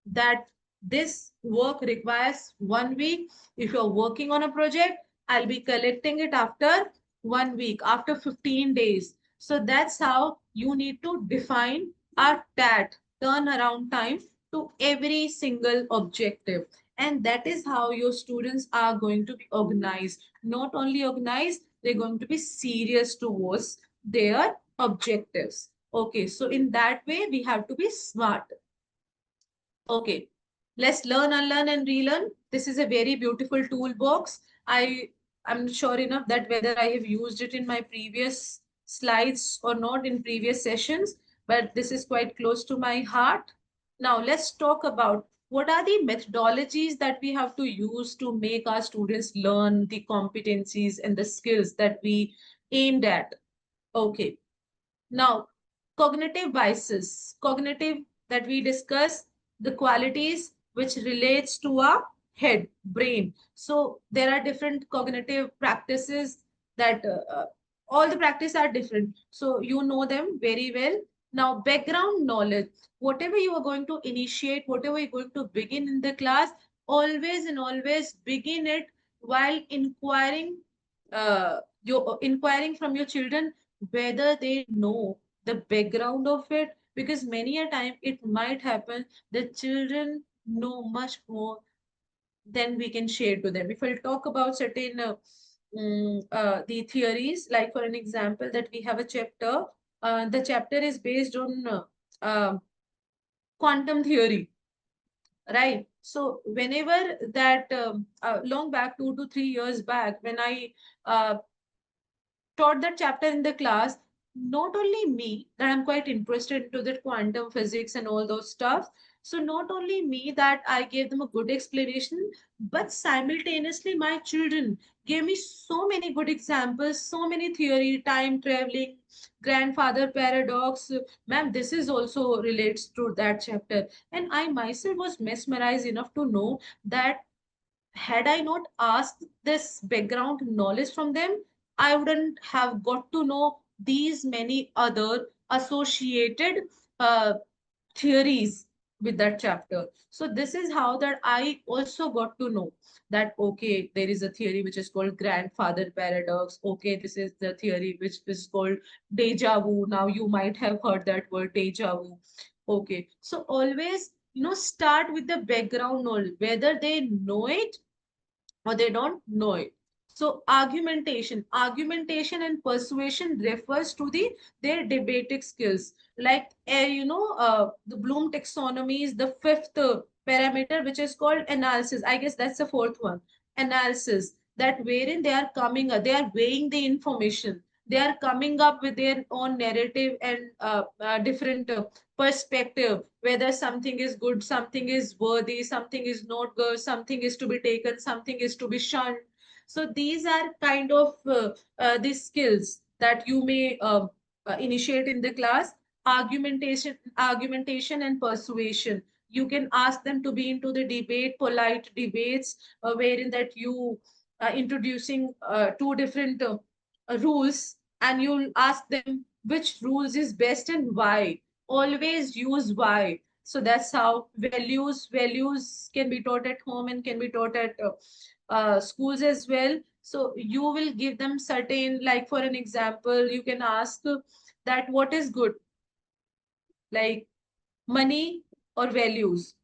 that this work requires 1 week. If you're working on a project, I'll be collecting it after 1 week, after 15 days. So that's how you need to define a TAT, turnaround time, to every single objective. And that is how your students are going to be organized. Not only organized, they're going to be serious towards their objectives. Okay, so in that way, we have to be smart. Okay, let's learn, unlearn, and relearn. This is a very beautiful toolbox. I'm sure enough that whether I have used it in my previous slides or not in previous sessions, but this is quite close to my heart. Now, let's talk about what are the methodologies that we have to use to make our students learn the competencies and the skills that we aimed at. Okay, now, cognitive biases, cognitive that we discuss, the qualities which relates to our head, brain. So there are different cognitive practices that all the practice are different. So you know them very well. Now, background knowledge, whatever you are going to initiate, whatever you're going to begin in the class, always and always begin it while inquiring from your children whether they know the background of it, because many a time it might happen the children know much more than we can share to them. If I'll talk about certain the theories, like for an example, that we have a chapter, the chapter is based on quantum theory, right? So whenever that long back, 2 to 3 years back, when I uh, taught that chapter in the class, not only me, that I'm quite interested into the quantum physics and all those stuff. So not only me that I gave them a good explanation, but simultaneously my children gave me so many good examples, so many theory, time traveling, grandfather paradox. Ma'am, this is also relates to that chapter. And I myself was mesmerized enough to know that had I not asked this background knowledge from them, I wouldn't have got to know these many other associated uh, theories with that chapter. So this is how that I also got to know that okay, there is a theory which is called grandfather paradox. Okay, this is the theory which is called deja vu. Now you might have heard that word deja vu. Okay, so always start with the background knowledge, whether they know it or they don't know it. So argumentation and persuasion refers to their debating skills. Like the Bloom taxonomy is the fifth parameter, which is called analysis. I guess that's the fourth one. Analysis, that wherein they are they are weighing the information. They are coming up with their own narrative and different perspective, whether something is good, something is worthy, something is not good, something is to be taken, something is to be shunned. So these are kind of these skills that you may initiate in the class. Argumentation and persuasion, You can ask them to be into the debate, polite debates, wherein that you introducing two different rules, and you'll ask them which rules is best and why. Always use why. So that's how values can be taught at home and can be taught at schools as well. So you will give them certain, like for an example, you can ask that what is good, like money or values.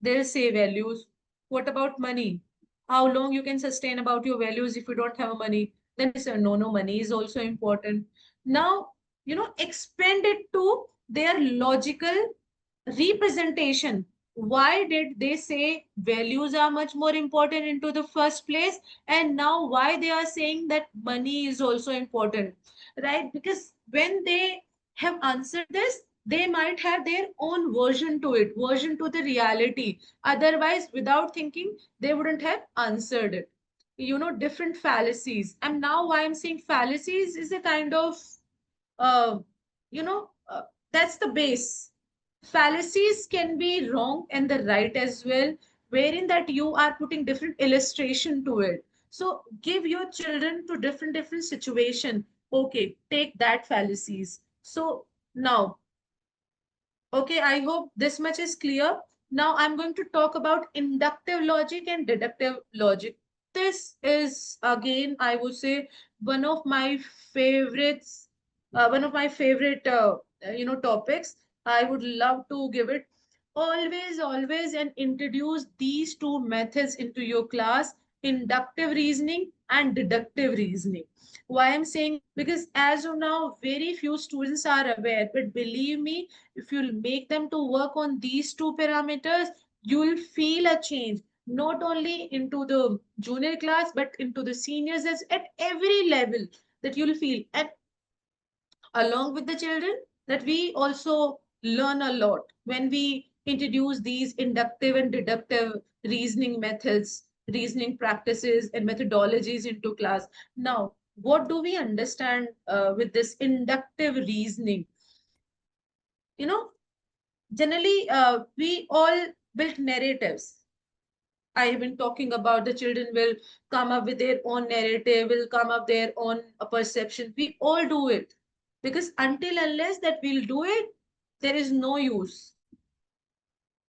They'll say values. What about money? How long you can sustain about your values if you don't have money? Then they say, no, no, money is also important. Now, expand it to their logical representation. Why did they say values are much more important into the first place? And now why they are saying that money is also important, right? Because when they have answered this, they might have their own version to it, version to the reality. Otherwise, without thinking, they wouldn't have answered it. Different fallacies. And now why I'm saying fallacies is a kind of uh, you know, uh, that's the base. Fallacies can be wrong and the right as well, wherein that you are putting different illustration to it. So give your children to different situation. Okay, take that fallacies. So now, okay, I hope this much is clear. Now I'm going to talk about inductive logic and deductive logic. This is again, I would say, one of my favorites, one of my favorite, topics. I would love to give it always and introduce these two methods into your class: inductive reasoning and deductive reasoning. Why I'm saying, because as of now, very few students are aware, but believe me, if you'll make them to work on these two parameters, you'll feel a change, not only into the junior class, but into the seniors, as at every level that you'll feel. And along with the children, that we also learn a lot when we introduce these inductive and deductive reasoning methods, reasoning practices and methodologies into class. Now, what do we understand with this inductive reasoning? You know, Generally, we all build narratives. I have been talking about the children will come up with their own narrative, will come up their own perception. We all do it, because until unless that we'll do it, there is no use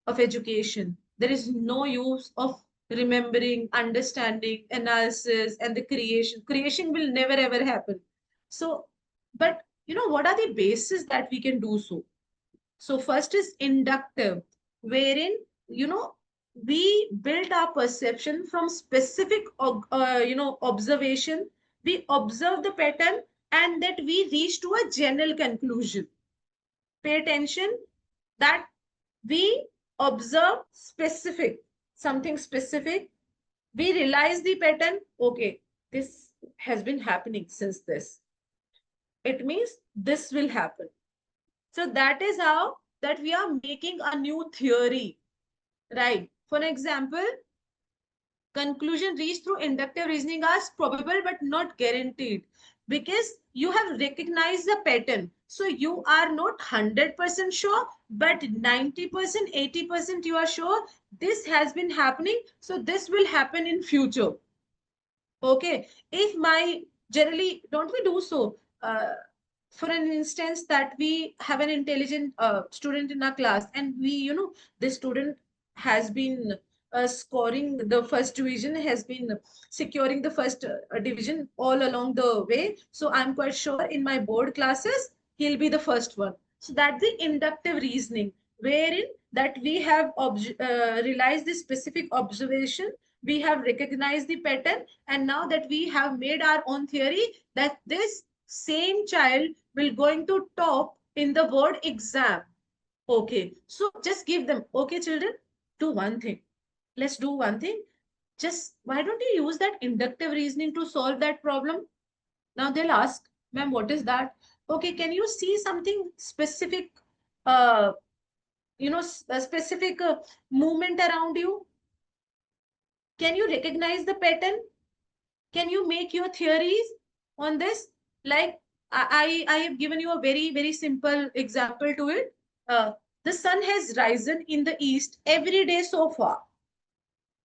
of education. There is no use of remembering, understanding, analysis, and the creation. Creation will never ever happen. So, but what are the bases that we can do so? So first is inductive, wherein you know we build our perception from specific observation. We observe the pattern and that we reach to a general conclusion. Pay attention that we observe specific, something specific. We realize the pattern. Okay, this has been happening since this. It means this will happen. So that is how that we are making a new theory, right? For example, conclusion reached through inductive reasoning are probable but not guaranteed, because you have recognized the pattern. So you are not 100% sure, but 90%, 80% you are sure this has been happening. So this will happen in future. Okay, if my generally don't we do so? For an instance, that we have an intelligent student in our class, and this student has been scoring the first division, has been securing the first division all along the way. So I'm quite sure in my board classes he'll be the first one. So that's the inductive reasoning, wherein that we have realized this specific observation, we have recognized the pattern, and now that we have made our own theory that this same child will going to top in the board exam. Okay, so just give them, okay children, do one thing, let's do one thing, just why don't you use that inductive reasoning to solve that problem? Now they'll ask, ma'am, what is that? Okay, can you see something specific, uh a specific movement around you? Can you recognize the pattern? Can you make your theories on this? Like I have given you a very simple example to it. the sun has risen in the east every day so far.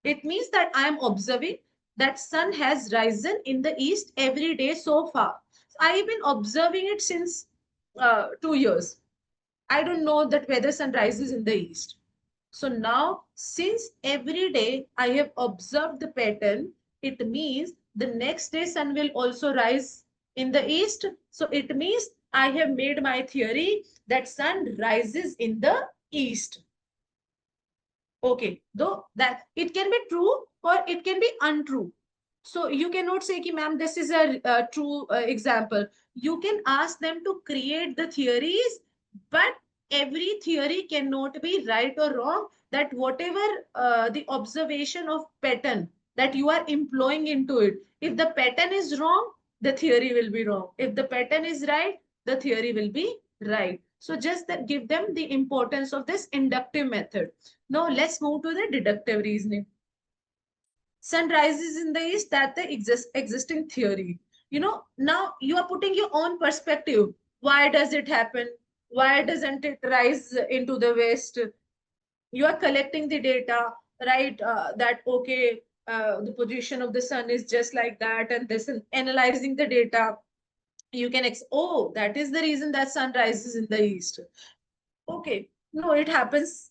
It means that I am observing that sun has risen in the east every day so far. I have been observing it since 2 years. I don't know that whether sun rises in the east. So now, since every day I have observed the pattern, it means the next day sun will also rise in the east. So it means I have made my theory that sun rises in the east. Okay, though that it can be true or it can be untrue. So you cannot say, ki, ma'am, this is a true example. You can ask them to create the theories, but every theory cannot be right or wrong. That whatever the observation of pattern that you are employing into it, if the pattern is wrong, the theory will be wrong. If the pattern is right, the theory will be right. So just that give them the importance of this inductive method. Now let's move to the deductive reasoning. Sun rises in the east, that the existing theory. Now you are putting your own perspective. Why does it happen? Why doesn't it rise into the west? You are collecting the data, right? That okay, the position of the sun is just like that, and this is analyzing the data. You can oh, that is the reason that sun rises in the east. Okay, no, it happens.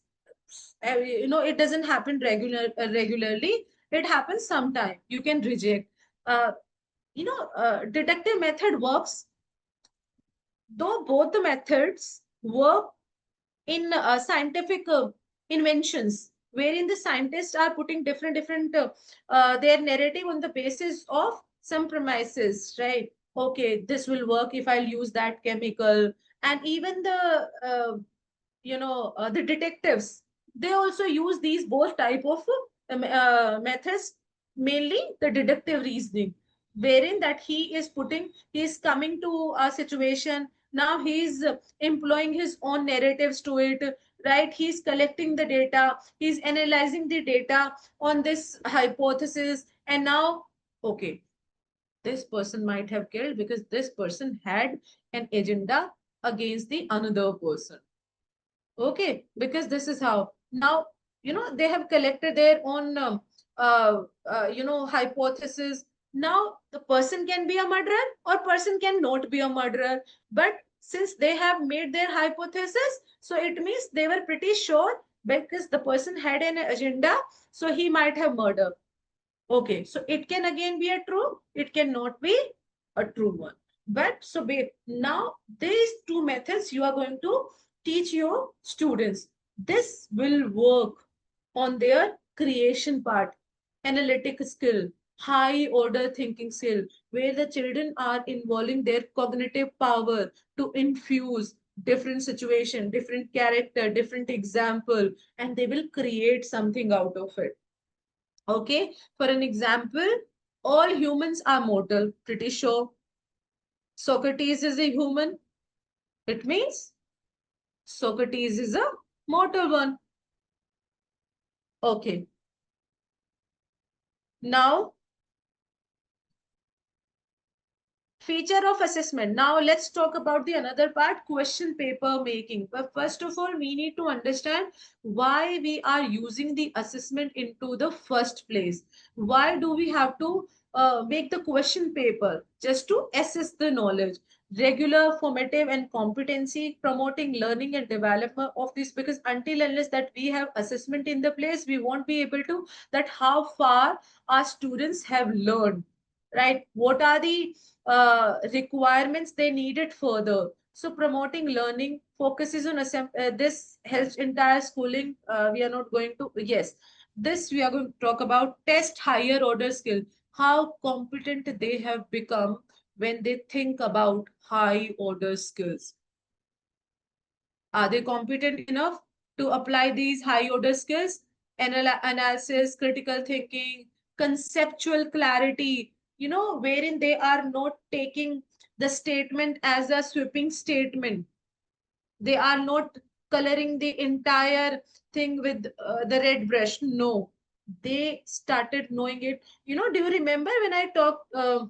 It doesn't happen regularly. It happens sometime. You can reject. Uh, Deductive method works, though both the methods work in scientific inventions, wherein the scientists are putting different their narrative on the basis of some premises, right? Okay, this will work if I'll use that chemical. And even the detectives, they also use these both type of methods, mainly the deductive reasoning, wherein that he is coming to a situation. Now he's employing his own narratives to it, right? He's collecting the data, he's analyzing the data on this hypothesis. And now, okay, this person might have killed because this person had an agenda against the another person. Okay, because this is how now, they have collected their own hypothesis. Now the person can be a murderer or person cannot be a murderer, but since they have made their hypothesis, so it means they were pretty sure because the person had an agenda, so he might have murdered. Okay, so it can again be a true, it cannot be a true one. But so now these two methods you are going to teach your students. This will work on their creation part, analytic skill, high order thinking skill, where the children are involving their cognitive power to infuse different situation, different character, different example, and they will create something out of it. Okay, for an example, all humans are mortal, pretty sure. Socrates is a human. It means Socrates is a mortal one. Okay, now feature of assessment. Now let's talk about the another part, question paper making. But first of all, we need to understand why we are using the assessment into the first place. Why do we have to make the question paper? Just to assess the knowledge. Regular formative and competency, promoting learning and development of this, because until unless that we have assessment in the place, we won't be able to that how far our students have learned, right? What are the requirements they needed further. So promoting learning focuses on this helps entire schooling. We are not going to, yes, this we are going to talk about test higher order skill, how competent they have become when they think about high order skills. Are they competent enough to apply these high order skills? Analysis, critical thinking, conceptual clarity, wherein they are not taking the statement as a sweeping statement. They are not coloring the entire thing with the red brush. No, they started knowing it. Do you remember when I talked to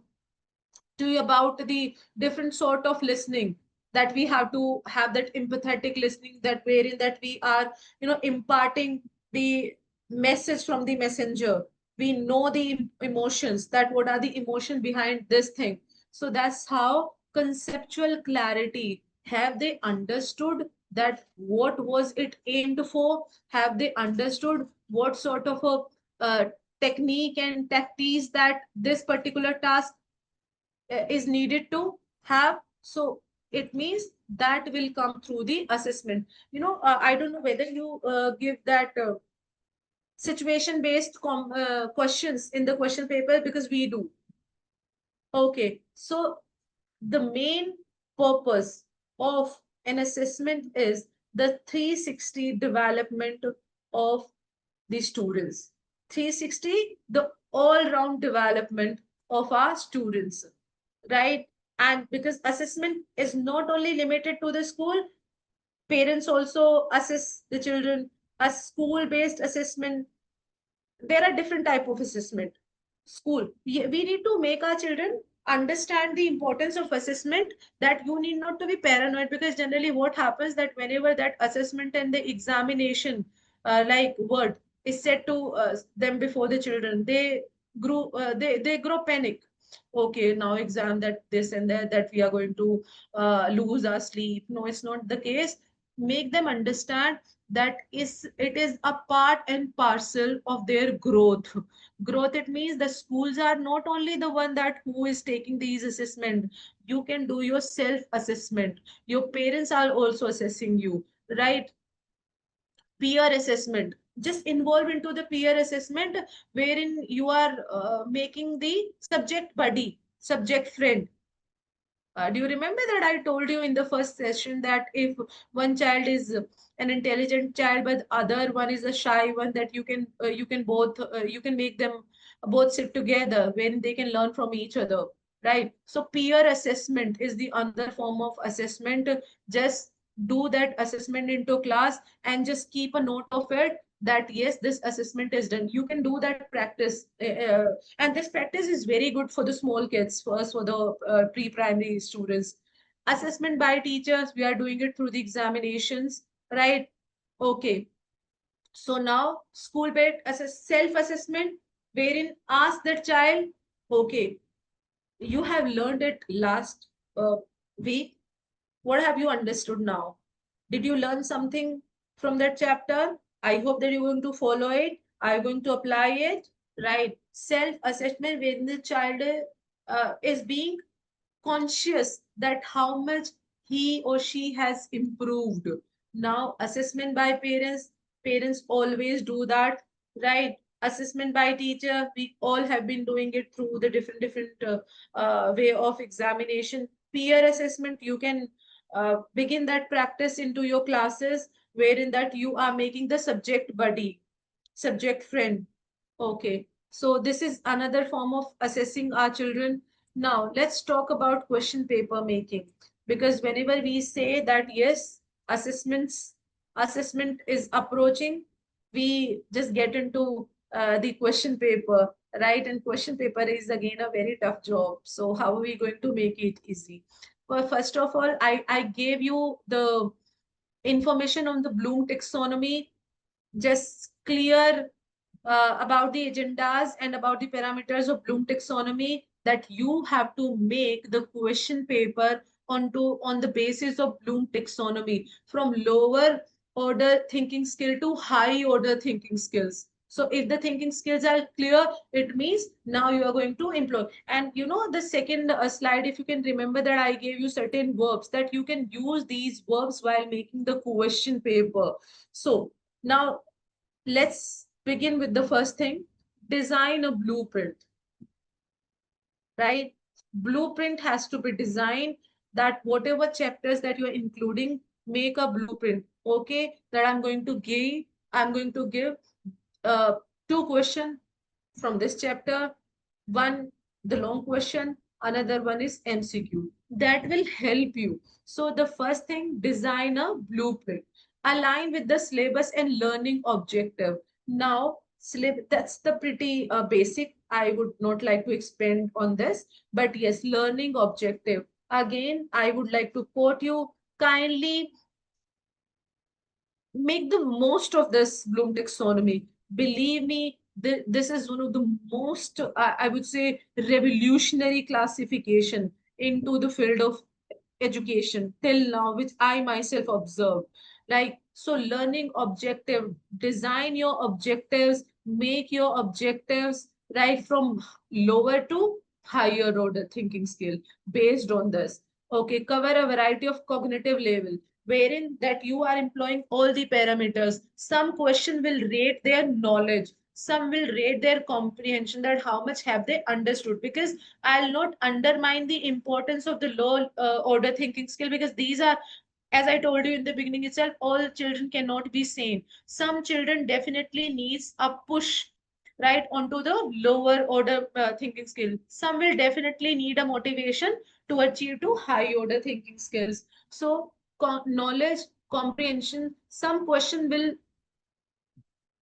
you about the different sort of listening? that we have to have that empathetic listening, that wherein that we are, imparting the message from the messenger. We know the emotions, that what are the emotion behind this thing. So that's how conceptual clarity. Have they understood that what was it aimed for? Have they understood what sort of a technique and tactics that this particular task is needed to have? So it means that will come through the assessment. I don't know whether you give that situation based questions in the question paper, because we do. Okay, so the main purpose of an assessment is the 360 development of the students. 360, the all round development of our students, right? And because assessment is not only limited to the school, parents also assess the children. A school based assessment, there are different type of assessment. School, we need to make our children understand the importance of assessment, that you need not to be paranoid, because generally what happens that whenever that assessment and the examination like word is said to them before the children, they grow panic. Okay, now exam, that this and that we are going to lose our sleep. No, it's not the case. Make them understand that is it is a part and parcel of their growth. It means the schools are not only the one that who is taking these assessment. You can do your self assessment. Your parents are also assessing you, right? Peer assessment, just involve into the peer assessment, wherein you are making the subject buddy, subject friend. Do you remember that I told you in the first session that if one child is an intelligent child, but other one is a shy one, that you can make them both sit together when they can learn from each other, right? So peer assessment is the another form of assessment. Just do that assessment into class and just keep a note of it, that yes, this assessment is done. You can do that practice, and this practice is very good for the small kids, first for the pre-primary students. Assessment by teachers, we are doing it through the examinations, right? Okay, so now school based self-assessment, wherein ask the child, okay, you have learned it last week. What have you understood now? Did you learn something from that chapter? I hope that you're going to follow it. Are you going to apply it? Right. Self assessment when the child is being conscious that how much he or she has improved. Now, assessment by parents, parents always do that, right? Assessment by teacher, we all have been doing it through the different way of examination. Peer assessment, you can begin that practice into your classes, wherein that you are making the subject buddy, subject friend. Okay, so this is another form of assessing our children. Now, let's talk about question paper making, because whenever we say that yes, assessment is approaching, we just get into the question paper, right? And question paper is again a very tough job. So how are we going to make it easy? Well, first of all, I gave you the information on the Bloom taxonomy, just clear about the agendas and about the parameters of Bloom taxonomy, that you have to make the question paper on the basis of Bloom taxonomy, from lower order thinking skill to high order thinking skills. So if the thinking skills are clear, it means now you are going to employ. And the second slide, if you can remember, that I gave you certain verbs that you can use these verbs while making the question paper. So now let's begin with the first thing. Design a blueprint, right? Blueprint has to be designed, that whatever chapters that you're including, make a blueprint. Okay, that I'm going to give uh, two questions from this chapter. One, the long question, another one is MCQ. That will help you. So the first thing, design a blueprint. Align with the syllabus and learning objective. Now, that's the pretty basic. I would not like to expand on this, but yes, learning objective. Again, I would like to quote you, kindly make the most of this Bloom taxonomy. Believe me, this is one of the most, I would say, revolutionary classification into the field of education till now, which I myself observed. Like, so learning objective, design your objectives, make your objectives right from lower to higher order thinking skill based on this. Okay, cover a variety of cognitive level wherein that you are employing all the parameters. Some question will rate their knowledge, some will rate their comprehension, that how much have they understood, because I'll not undermine the importance of the low order thinking skill, because these are, as I told you in the beginning itself, all children cannot be same. Some children definitely needs a push right onto the lower order thinking skill. Some will definitely need a motivation to achieve to high order thinking skills. So knowledge comprehension, some question will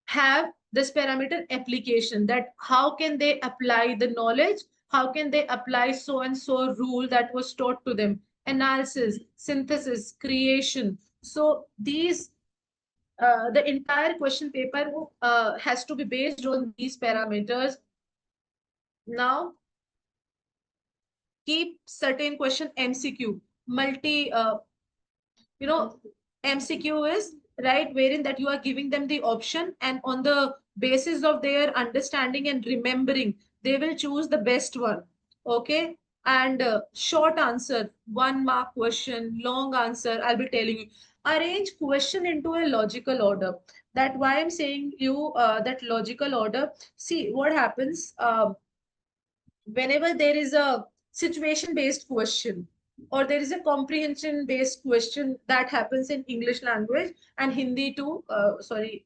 have this parameter application, that how can they apply the knowledge, how can they apply so and so rule that was taught to them, analysis, synthesis, creation. So these the entire question paper has to be based on these parameters. Now keep certain question MCQ, multi you know, MCQ is right wherein that you are giving them the option, and on the basis of their understanding and remembering they will choose the best one. Okay, and short answer 1 mark question, long answer I'll be telling you. Arrange question into a logical order. That why I'm saying you that logical order. See what happens whenever there is a situation based question or there is a comprehension based question that happens in English language and Hindi too. Sorry,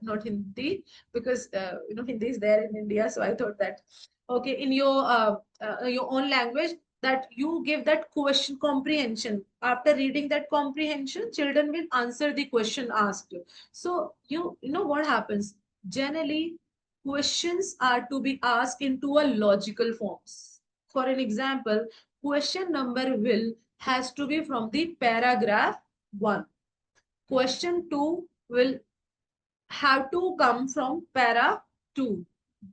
not Hindi, because Hindi is there in India, so I thought that okay, in your own language, that you give that question comprehension. After reading that comprehension, children will answer the question asked. So you know what happens generally, questions are to be asked into a logical forms. For an example, question number will has to be from the paragraph 1. Question 2 will have to come from para 2.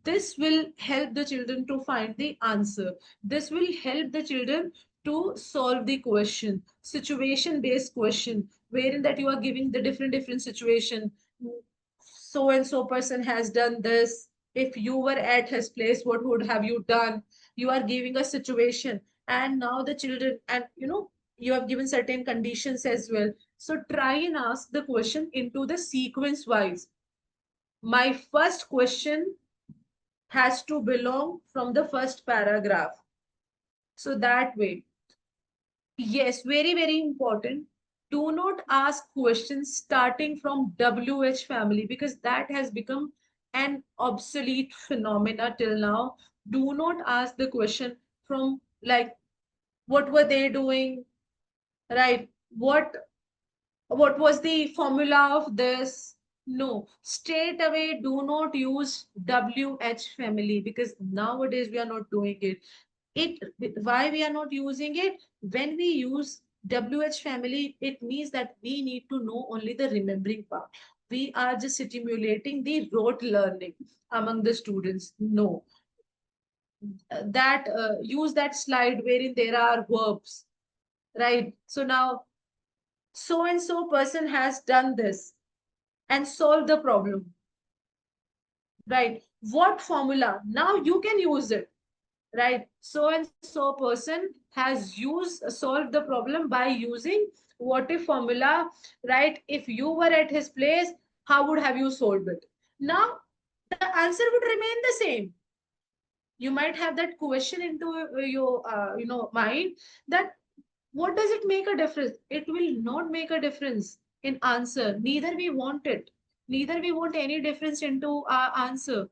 This will help the children to find the answer. This will help the children to solve the question. Situation based question, wherein that you are giving the different situation. So and so person has done this. If you were at his place, what would have you done? You are giving a situation, and now the children, and you have given certain conditions as well. So try and ask the question into the sequence wise. My first question has to belong from the first paragraph. So that way, yes, very, very important. Do not ask questions starting from WH family, because that has become an obsolete phenomena till now. Do not ask the question from like what were they doing, right? What was the formula of this? No, straight away do not use WH family, because nowadays we are not doing it. Why we are not using it? When we use WH family, it means that we need to know only the remembering part. We are just stimulating the rote learning among the students. No, that use that slide wherein there are verbs, right? So now so and so person has done this and solved the problem, right? What formula? Now you can use it, right? So and so person has used solved the problem by using what if formula, right? If you were at his place, how would have you solved it? Now the answer would remain the same. You might have that question into your mind, that what does it make a difference? It will not make a difference in answer. Neither we want it. Neither we want any difference into our answer.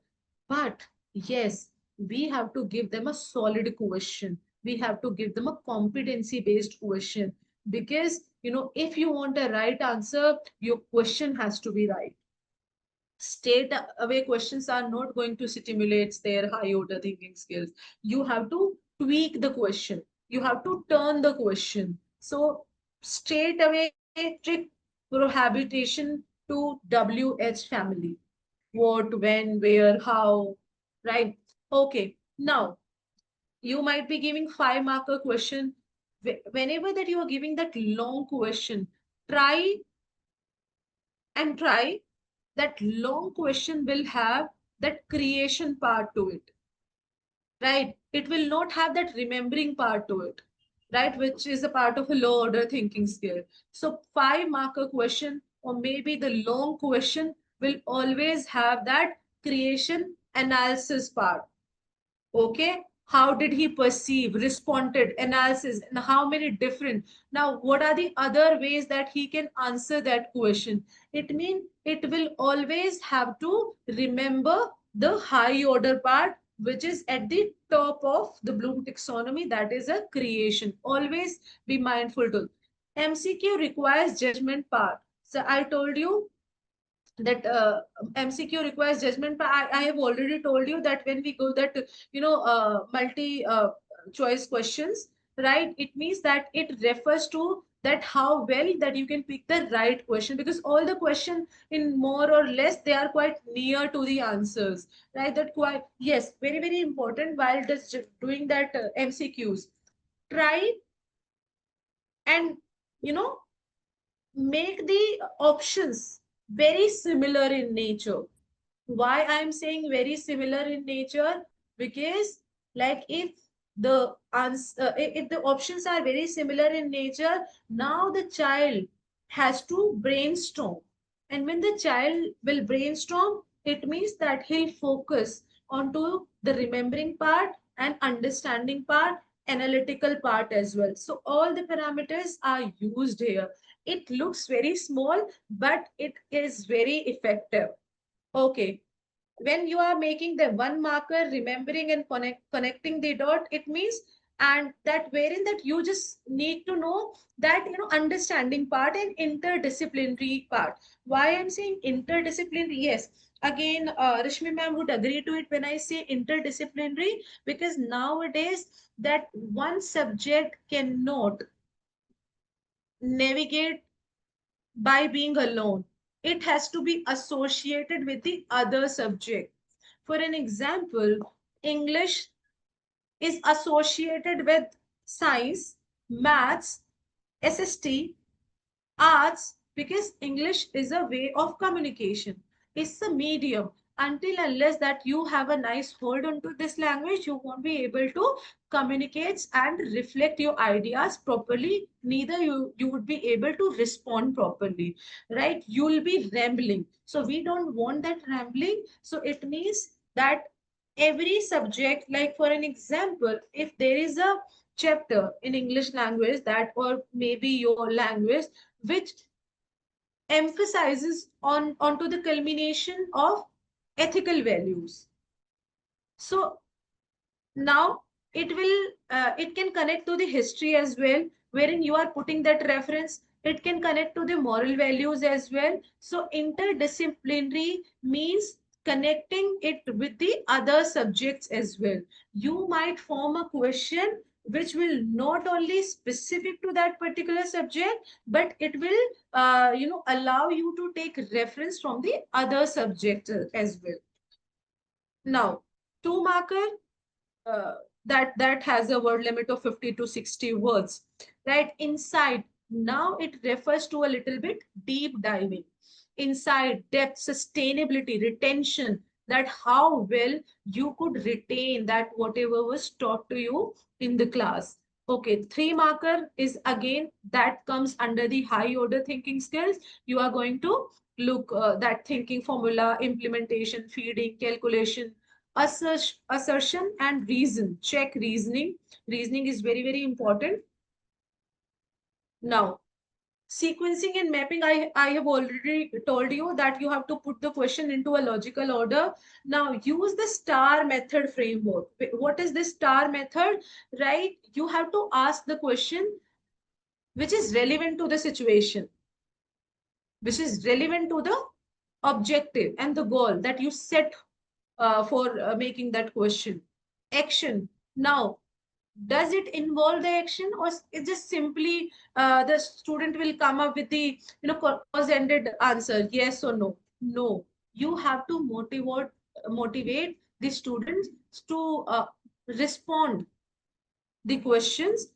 But yes, we have to give them a solid question. We have to give them a competency based question. Because, if you want a right answer, your question has to be right. Straight away questions are not going to stimulate their high order thinking skills. You have to tweak the question. You have to turn the question. So straight away, trick prohibition to WH family. What, when, where, how, right? Okay. Now, you might be giving 5 marker question. Whenever that you are giving that long question, try and try that long question will have that creation part to it, right? It will not have that remembering part to it, right? Which is a part of a low order thinking skill. So 5 marker question or maybe the long question will always have that creation analysis part. Okay, how did he perceive, responded, analysis, and how many different. Now what are the other ways that he can answer that question? It means it will always have to remember the high order part, which is at the top of the Bloom taxonomy, that is a creation. Always be mindful to. MCQ requires judgment part. So I told you that MCQ requires judgment. But I have already told you that when we go that, multi choice questions, right? It means that it refers to that how well that you can pick the right question, because all the question in more or less they are quite near to the answers, right? That quite, yes, very very important while just doing that MCQs. Try and, you know, make the options very similar in nature. Why I'm saying very similar in nature? Because like if the answer, if the options are very similar in nature, now the child has to brainstorm. And when the child will brainstorm, it means that he'll focus onto the remembering part and understanding part, analytical part as well. So all the parameters are used here. It looks very small, but it is very effective. Okay, when you are making the 1 marker, remembering and connecting the dot, it means, and that wherein that you just need to know that, you know, understanding part and interdisciplinary part. Why I'm saying interdisciplinary? Yes, again, Rishmi ma'am would agree to it when I say interdisciplinary, because nowadays that one subject cannot navigate by being alone. It has to be associated with the other subject. For an example, English is associated with science, maths, SST, arts, because English is a way of communication. It's a medium. Until unless that you have a nice hold onto this language, you won't be able to communicate and reflect your ideas properly. Neither you would be able to respond properly, right? You'll be rambling. So we don't want that rambling. So it means that every subject, like for an example, if there is a chapter in English language that, or maybe your language, which emphasizes on onto the culmination of ethical values. So now it can connect to the history as well, wherein you are putting that reference. It can connect to the moral values as well. So interdisciplinary means connecting it with the other subjects as well. You might form a question which will not only specific to that particular subject, but it will allow you to take reference from the other subject as well. Now 2 marker, uh, that has a word limit of 50 to 60 words, right? Inside, now it refers to a little bit deep diving inside, depth, sustainability, retention, that how well you could retain that whatever was taught to you in the class. Okay, 3 marker is again that comes under the high order thinking skills. You are going to look that thinking formula, implementation, feeding, calculation, assertion and reason. Check reasoning. Reasoning is very very important. Now sequencing and mapping, I have already told you that you have to put the question into a logical order. Now use the star method framework. What is the star method? Right, you have to ask the question which is relevant to the situation, which is relevant to the objective and the goal that you set for making that question. Action. Now Does it involve the action, or it just simply the student will come up with the cause ended answer, yes or no? No, you have to motivate the students to respond the questions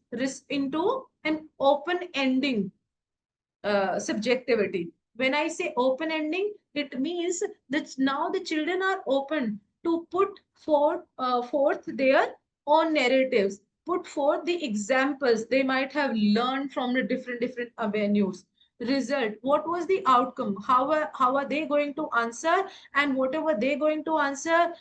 into an open ending subjectivity. When I say open ending, it means that now the children are open to put forth their own narratives, put forth the examples they might have learned from the different avenues. Result, what was the outcome? How are they going to answer? And whatever they're going to answer,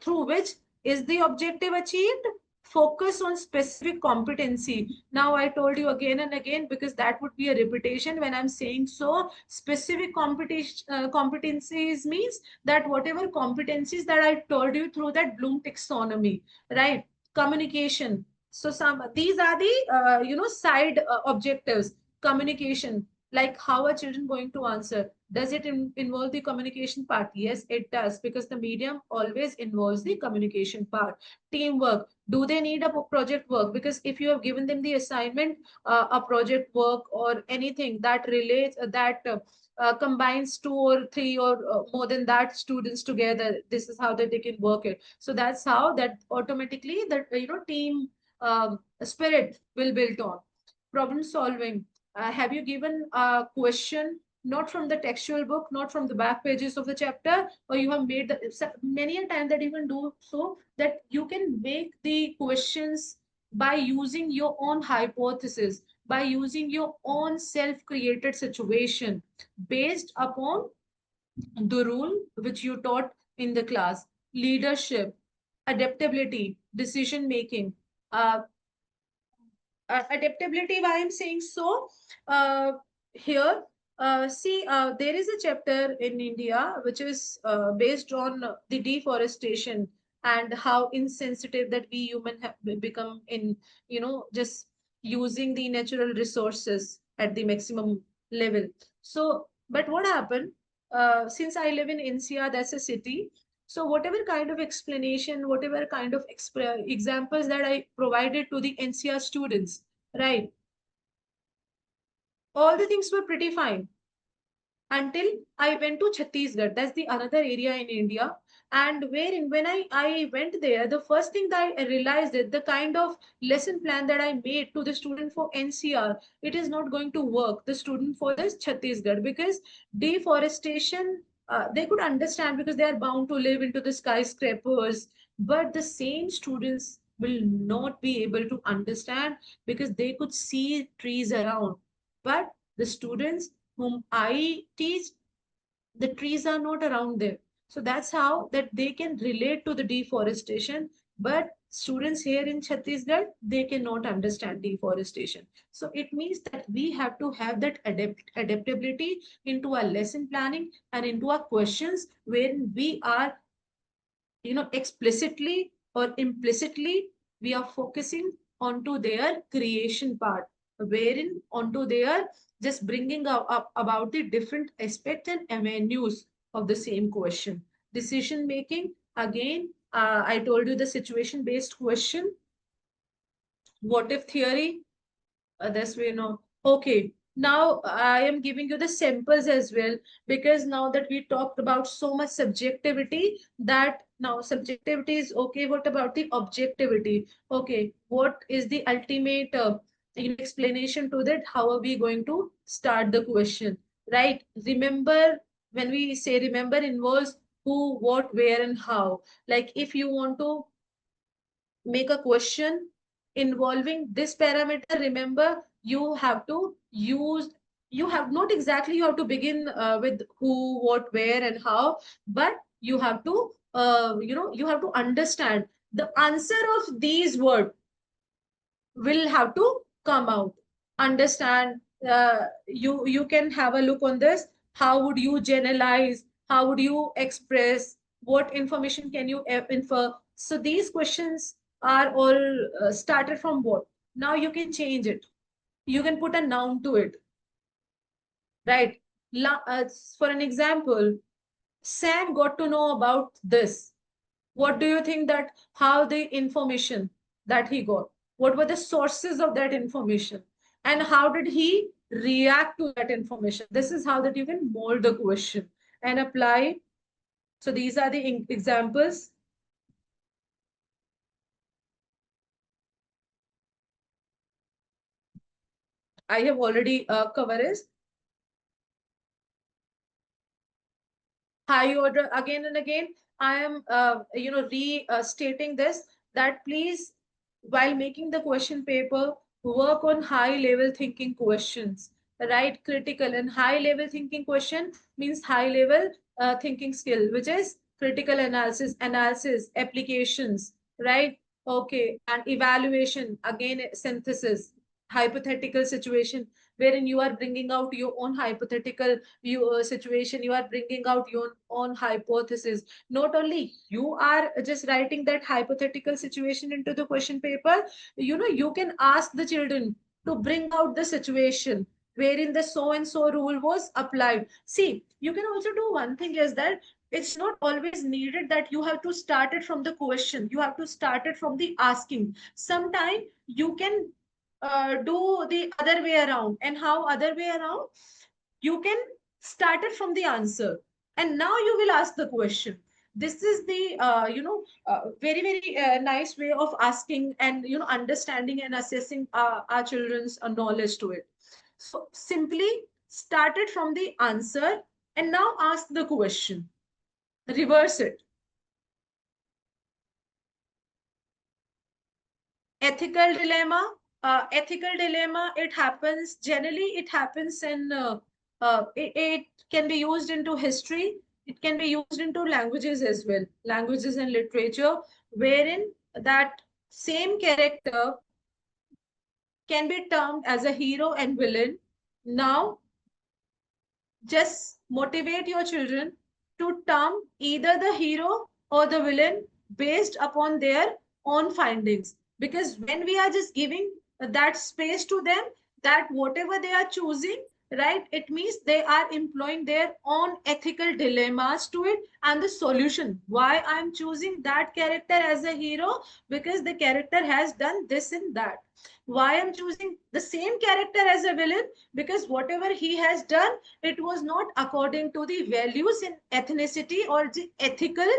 through which is the objective achieved? Focus on specific competency. Now I told you again and again, because that would be a repetition when I'm saying so. Specific competition competencies means that whatever competencies that I told you through that Bloom taxonomy, right? Communication. So some these are the side objectives. Communication, like how are children going to answer? Does it involve the communication part? Yes, it does, because the medium always involves the communication part. Teamwork, do they need a project work? Because if you have given them the assignment, a project work or anything that relates combines two or three or more than that students together, this is how that they can work it. So that's how that automatically that team spirit will build on. Problem solving, have you given a question not from the textual book, not from the back pages of the chapter, or you have made the many a time that you can do so, that you can make the questions by using your own hypothesis, by using your own self created situation based upon the rule which you taught in the class. Leadership, adaptability, decision making. uh, Adaptability, why I'm saying so, uh, here, see, there is a chapter in India which is based on the deforestation and how insensitive that we human have become in just using the natural resources at the maximum level. So but what happened, since I live in NCR, that's a city, so whatever kind of explanation, whatever kind of examples that I provided to the NCR students, right, all the things were pretty fine until I went to Chhattisgarh. That's the another area in India. And wherein when I went there, the first thing that I realized that the kind of lesson plan that I made to the student for NCR, it is not going to work. The student for this Chhattisgarh, because deforestation, they could understand because they are bound to live into the skyscrapers. But the same students will not be able to understand because they could see trees around. But the students whom I teach, the trees are not around there. So that's how that they can relate to the deforestation. But students here in Chhattisgarh, they cannot understand deforestation. So it means that we have to have that adaptability into our lesson planning and into our questions, when we are explicitly or implicitly we are focusing onto their creation part, wherein onto their just bringing up about the different aspect and avenues of the same question. Decision making, again, I told you the situation based question. What if theory, this we know. Okay, now I am giving you the samples as well, because now that we talked about so much subjectivity, that now subjectivity is okay. What about the objectivity? Okay, what is the ultimate explanation to that? How are we going to start the question? Right? Remember, when we say remember involves who, what, where, and how. Like if you want to make a question involving this parameter, remember you have to use, you have not exactly you have to begin with who, what, where, and how, but you have to you have to understand the answer of these words will have to come out. Understand, you can have a look on this. How would you generalize? How would you express? What information can you infer? So these questions are all started from what? Now you can change it. You can put a noun to it, right? For an example, Sam got to know about this. What do you think that how the information that he got? What were the sources of that information? And how did he react to that information? This is how that you can mold the question and apply. So these are the examples. I have already covered it. High order, again and again I am restating this, that please, while making the question paper, work on high level thinking questions, right? Critical and high level thinking question means high level thinking skill, which is critical analysis applications, right? Okay, and evaluation, again synthesis, hypothetical situation, wherein you are bringing out your own hypothetical situation, you are bringing out your own hypothesis. Not only you are just writing that hypothetical situation into the question paper, you can ask the children to bring out the situation wherein the so and so rule was applied. See, you can also do one thing, is that it's not always needed that you have to start it from the question, you have to start it from the asking. Sometime you can do the other way around. And how other way around? You can start it from the answer, and now you will ask the question. This is the very very nice way of asking and understanding and assessing our children's knowledge to it. So simply start it from the answer and now ask the question, reverse it. Ethical dilemma, it happens generally, it happens in it can be used into history, it can be used into languages as well, languages and literature, wherein that same character can be termed as a hero and villain. Now just motivate your children to term either the hero or the villain based upon their own findings. Because when we are just giving that space to them, that whatever they are choosing, right, it means they are employing their own ethical dilemmas to it and the solution. Why I'm choosing that character as a hero? Because the character has done this and that. Why I'm choosing the same character as a villain? Because whatever he has done, it was not according to the values in ethnicity or the ethical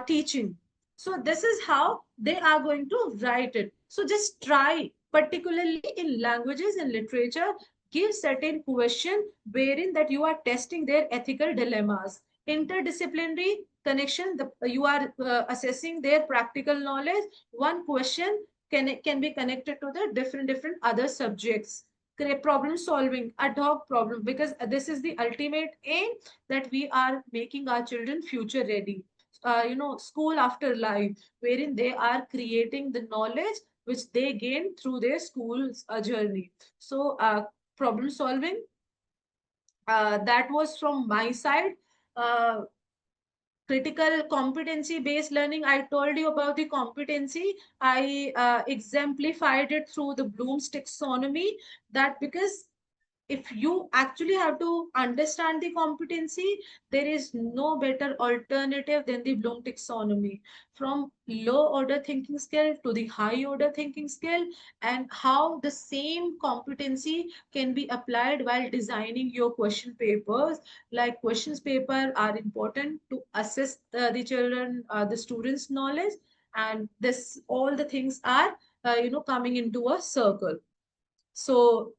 teaching. So this is how they are going to write it. So just try, particularly in languages and literature, give certain question wherein that you are testing their ethical dilemmas. Interdisciplinary connection, you are assessing their practical knowledge. One question can be connected to the different other subjects. Problem solving, ad hoc problem, because this is the ultimate aim, that we are making our children future ready. School after life, wherein they are creating the knowledge which they gain through their school's journey. So problem solving, that was from my side. uh, Critical competency based learning, I told you about the competency. I exemplified it through the Bloom's taxonomy, that because if you actually have to understand the competency, there is no better alternative than the Bloom taxonomy. From low order thinking skill to the high order thinking skill, and how the same competency can be applied while designing your question papers. Like questions paper are important to assess the children, the students' knowledge, and this all the things are coming into a circle. So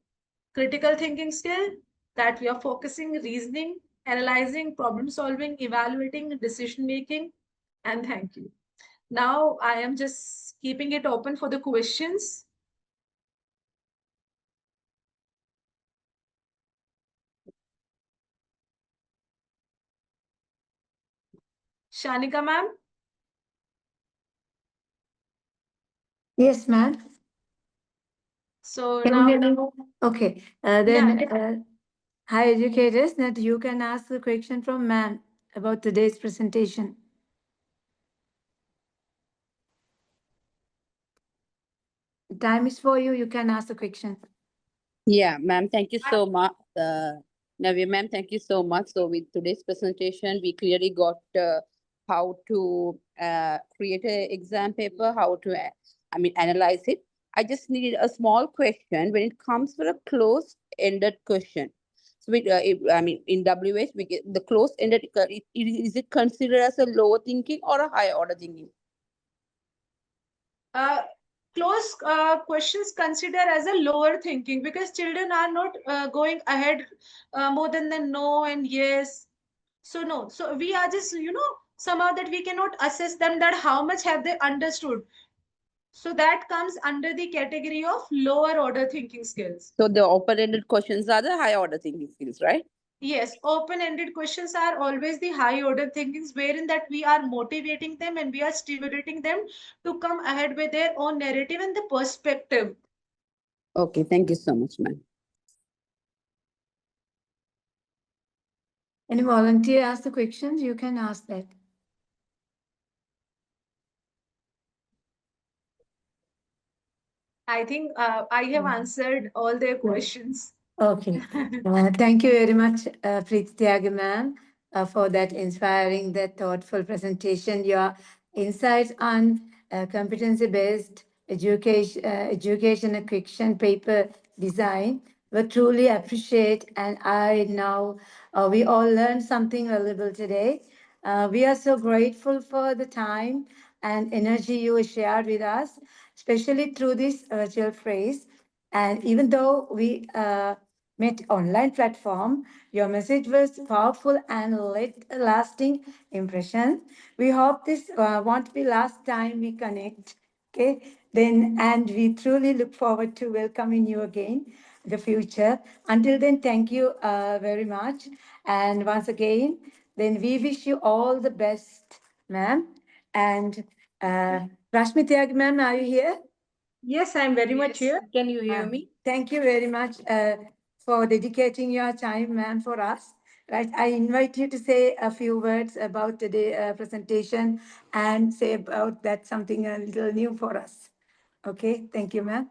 critical thinking skill, that we are focusing reasoning, analyzing, problem solving, evaluating, decision making. And thank you. Now I am just keeping it open for the questions. Shanika ma'am. Yes, ma'am. So Can you now, hear me? Okay. yeah, Hi, educators. That you can ask the question from ma'am about today's presentation. Time is for you. You can ask the question. Yeah, ma'am, thank you so much. Navya, ma'am, thank you so much. So with today's presentation, we clearly got how to create an exam paper, how to, analyze it. I just needed a small question when it comes for a closed-ended question. So, I mean, in WH, we get the closed-ended. Is it considered as a lower thinking or a higher order thinking? uh, close questions consider as a lower thinking because children are not going ahead more than the no and yes. So no, so we are just somehow that we cannot assess them that how much have they understood. So that comes under the category of lower order thinking skills. So the open-ended questions are the higher order thinking skills, right? Yes, open-ended questions are always the high order thinkings, wherein that we are motivating them and we are stimulating them to come ahead with their own narrative and the perspective. Okay, thank you so much, ma'am. Any volunteer ask the questions? You can ask that. I think I have answered all their questions. Okay. Thank you very much, Preeti Tyagi ma'am, for that inspiring, that thoughtful presentation. Your insights on competency-based education and question paper design were truly appreciated, and I now we all learned something valuable today. We are so grateful for the time and energy you shared with us, especially through this virtual phrase. And even though we met online platform, your message was powerful and left a lasting impression. We hope this won't be last time we connect. Okay, then, and we truly look forward to welcoming you again in the future. Until then, thank you very much. And once again, then we wish you all the best, ma'am. And Rashmi Tyagi, ma'am, are you here? Yes, I'm very much Yes. here. Can you hear me? Thank you very much for dedicating your time, ma'am, for us. Right, I invite you to say a few words about the presentation and say about that something a little new for us. Okay, thank you, ma'am.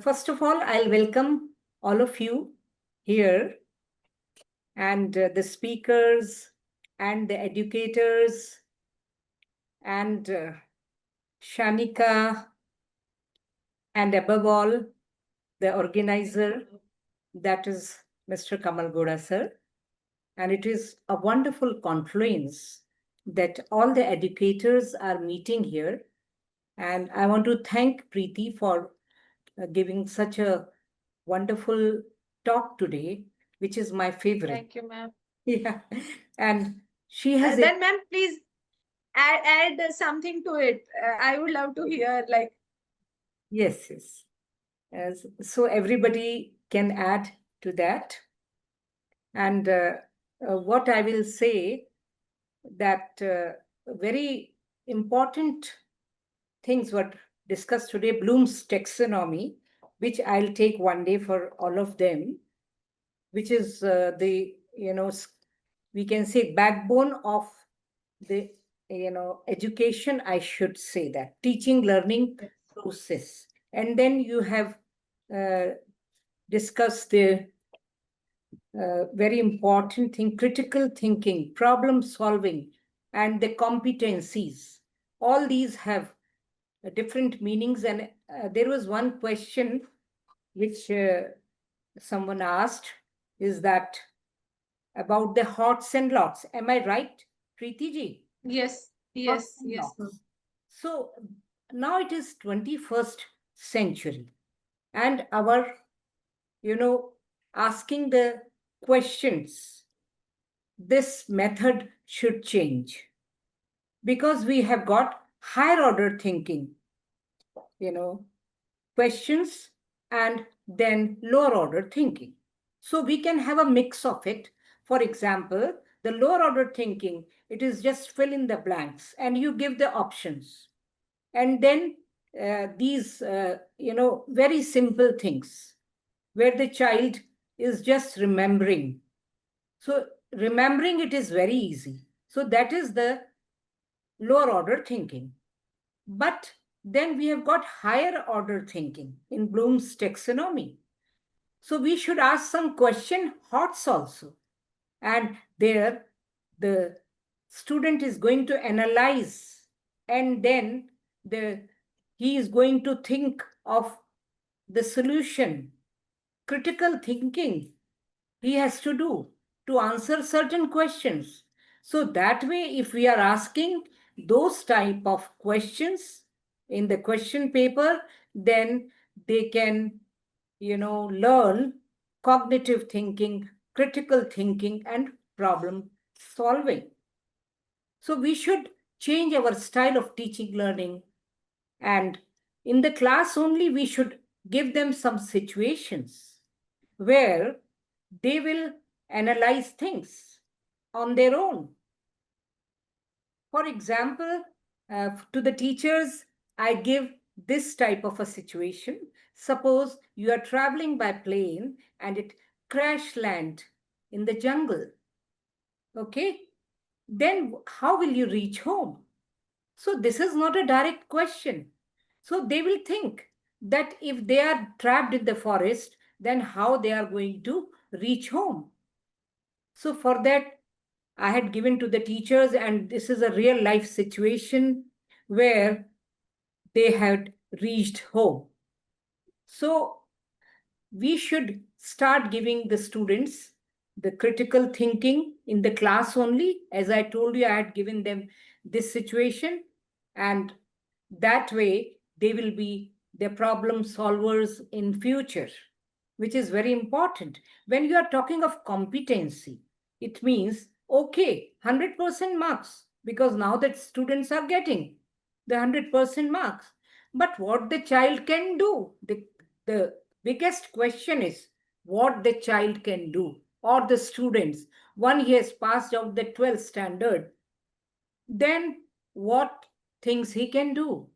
First of all, I'll welcome all of you here and the speakers and the educators and Shanika, and above all, the organizer, that is Mr. Kamal Goda sir. And it is a wonderful confluence that all the educators are meeting here. And I want to thank Preeti for giving such a wonderful talk today, which is my favorite. Thank you, ma'am. Yeah. And she has Then, ma'am, please add something to it. I would love to hear, like, yes, yes. So everybody can add to that. And what I will say that very important things were discussed today, Bloom's taxonomy, which I'll take one day for all of them, which is the, we can say backbone of the, education, I should say that, teaching, learning process. And then you have discussed the very important thing, critical thinking, problem solving, and the competencies. All these have different meanings. And there was one question which someone asked, is that about the hots and lots. Am I right, Preeti ji? yes, Hots yes, and yes. lots. So now it is 21st century, and our, asking the questions, this method should change because we have got higher order thinking, you know, questions and then lower order thinking. So we can have a mix of it. For example, the lower order thinking, it is just fill in the blanks and you give the options. And then these, very simple things where the child is just remembering. So remembering it is very easy. So that is the lower order thinking. But then we have got higher order thinking in Bloom's taxonomy. So we should ask some question hots also. And there the student is going to analyze, and then he is going to think of the solution, critical thinking he has to do to answer certain questions. So that way, if we are asking those type of questions in the question paper, then they can, learn cognitive thinking, critical thinking, and problem solving. So we should change our style of teaching learning, and in the class only we should give them some situations where they will analyze things on their own. For example, to the teachers, I give this type of a situation. Suppose you are traveling by plane and it crash land in the jungle. Okay, then how will you reach home? So this is not a direct question. So they will think that if they are trapped in the forest, then how they are going to reach home. So for that, I had given to the teachers, and this is a real life situation where they had reached home. So we should start giving the students the critical thinking in the class only. As I told you, I had given them this situation, and that way they will be the problem solvers in future, which is very important. When you are talking of competency, it means okay, 100% marks, because now that students are getting the 100% marks. But what the child can do, the biggest question is what the child can do, or the students. One, he has passed out the 12th standard, then what things he can do.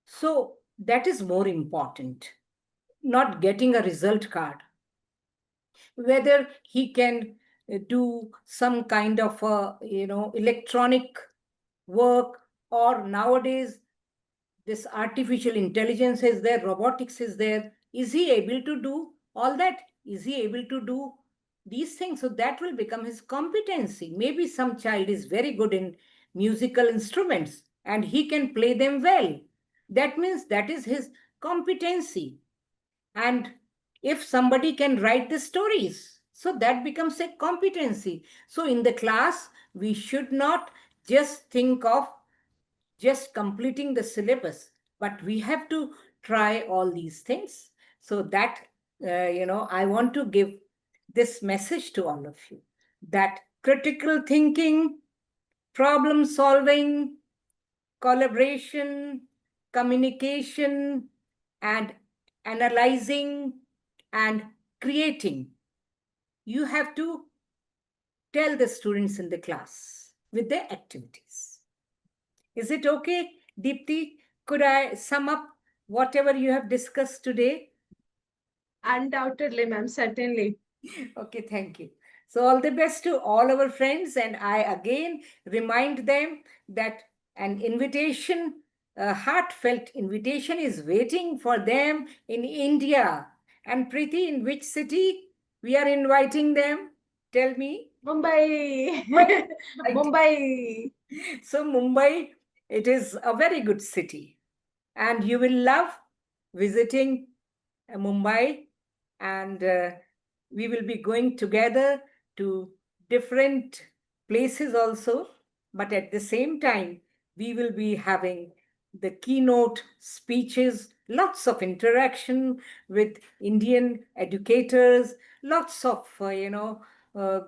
So that is more important, not getting a result card. Whether he can do some kind of electronic work, or nowadays this artificial intelligence is there, robotics is there. Is he able to do all that? Is he able to do these things? So that will become his competency. Maybe some child is very good in musical instruments and he can play them well. That means that is his competency. And if somebody can write the stories, so that becomes a competency. So in the class, we should not just think of just completing the syllabus, but we have to try all these things. So that, I want to give this message to all of you, that critical thinking, problem solving, collaboration, communication, and analyzing and creating, you have to tell the students in the class with their activities. Is it okay, Deepti? Could I sum up whatever you have discussed today? Undoubtedly, ma'am, certainly. Okay, thank you. So all the best to all our friends, and I again remind them that an invitation, a heartfelt invitation, is waiting for them in India. And Preeti, in which city we are inviting them? Tell me. Mumbai. Right. Mumbai. So Mumbai, it is a very good city, and you will love visiting Mumbai, and we will be going together to different places also. But at the same time, we will be having the keynote speeches, lots of interaction with Indian educators, lots of,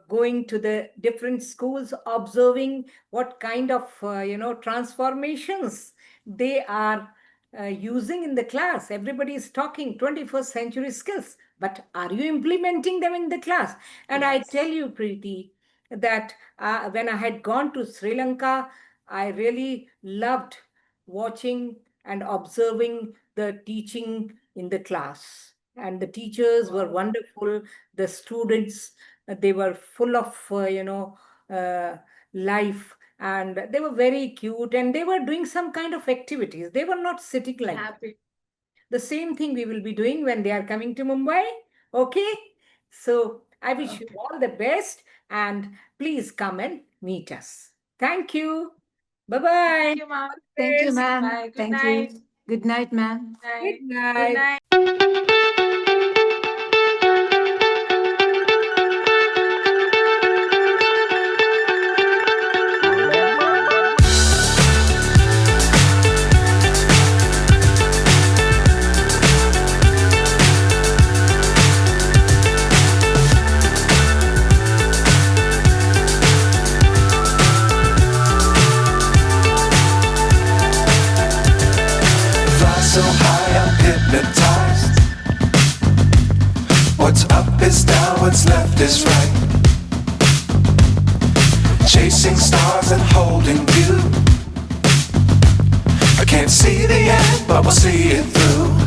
going to the different schools, observing what kind of, transformations they are using in the class. Everybody is talking 21st century skills, but are you implementing them in the class? And I tell you, Preeti, that when I had gone to Sri Lanka, I really loved watching and observing the teaching in the class. And the teachers were wonderful. The students, they were full of, life, and they were very cute, and they were doing some kind of activities. They were not sitting like that. Happy. The same thing we will be doing when they are coming to Mumbai. Okay. So I wish you all the best, and please come and meet us. Thank you. Bye bye. Thank you, ma'am. Thank you, ma'am. Bye. Good Thank you. night. Good night, ma'am. Good Good night. night. Fly so high, I'm hypnotized. What's up is down, what's left is right. Chasing stars and holding you. I can't see the end, but we'll see it through.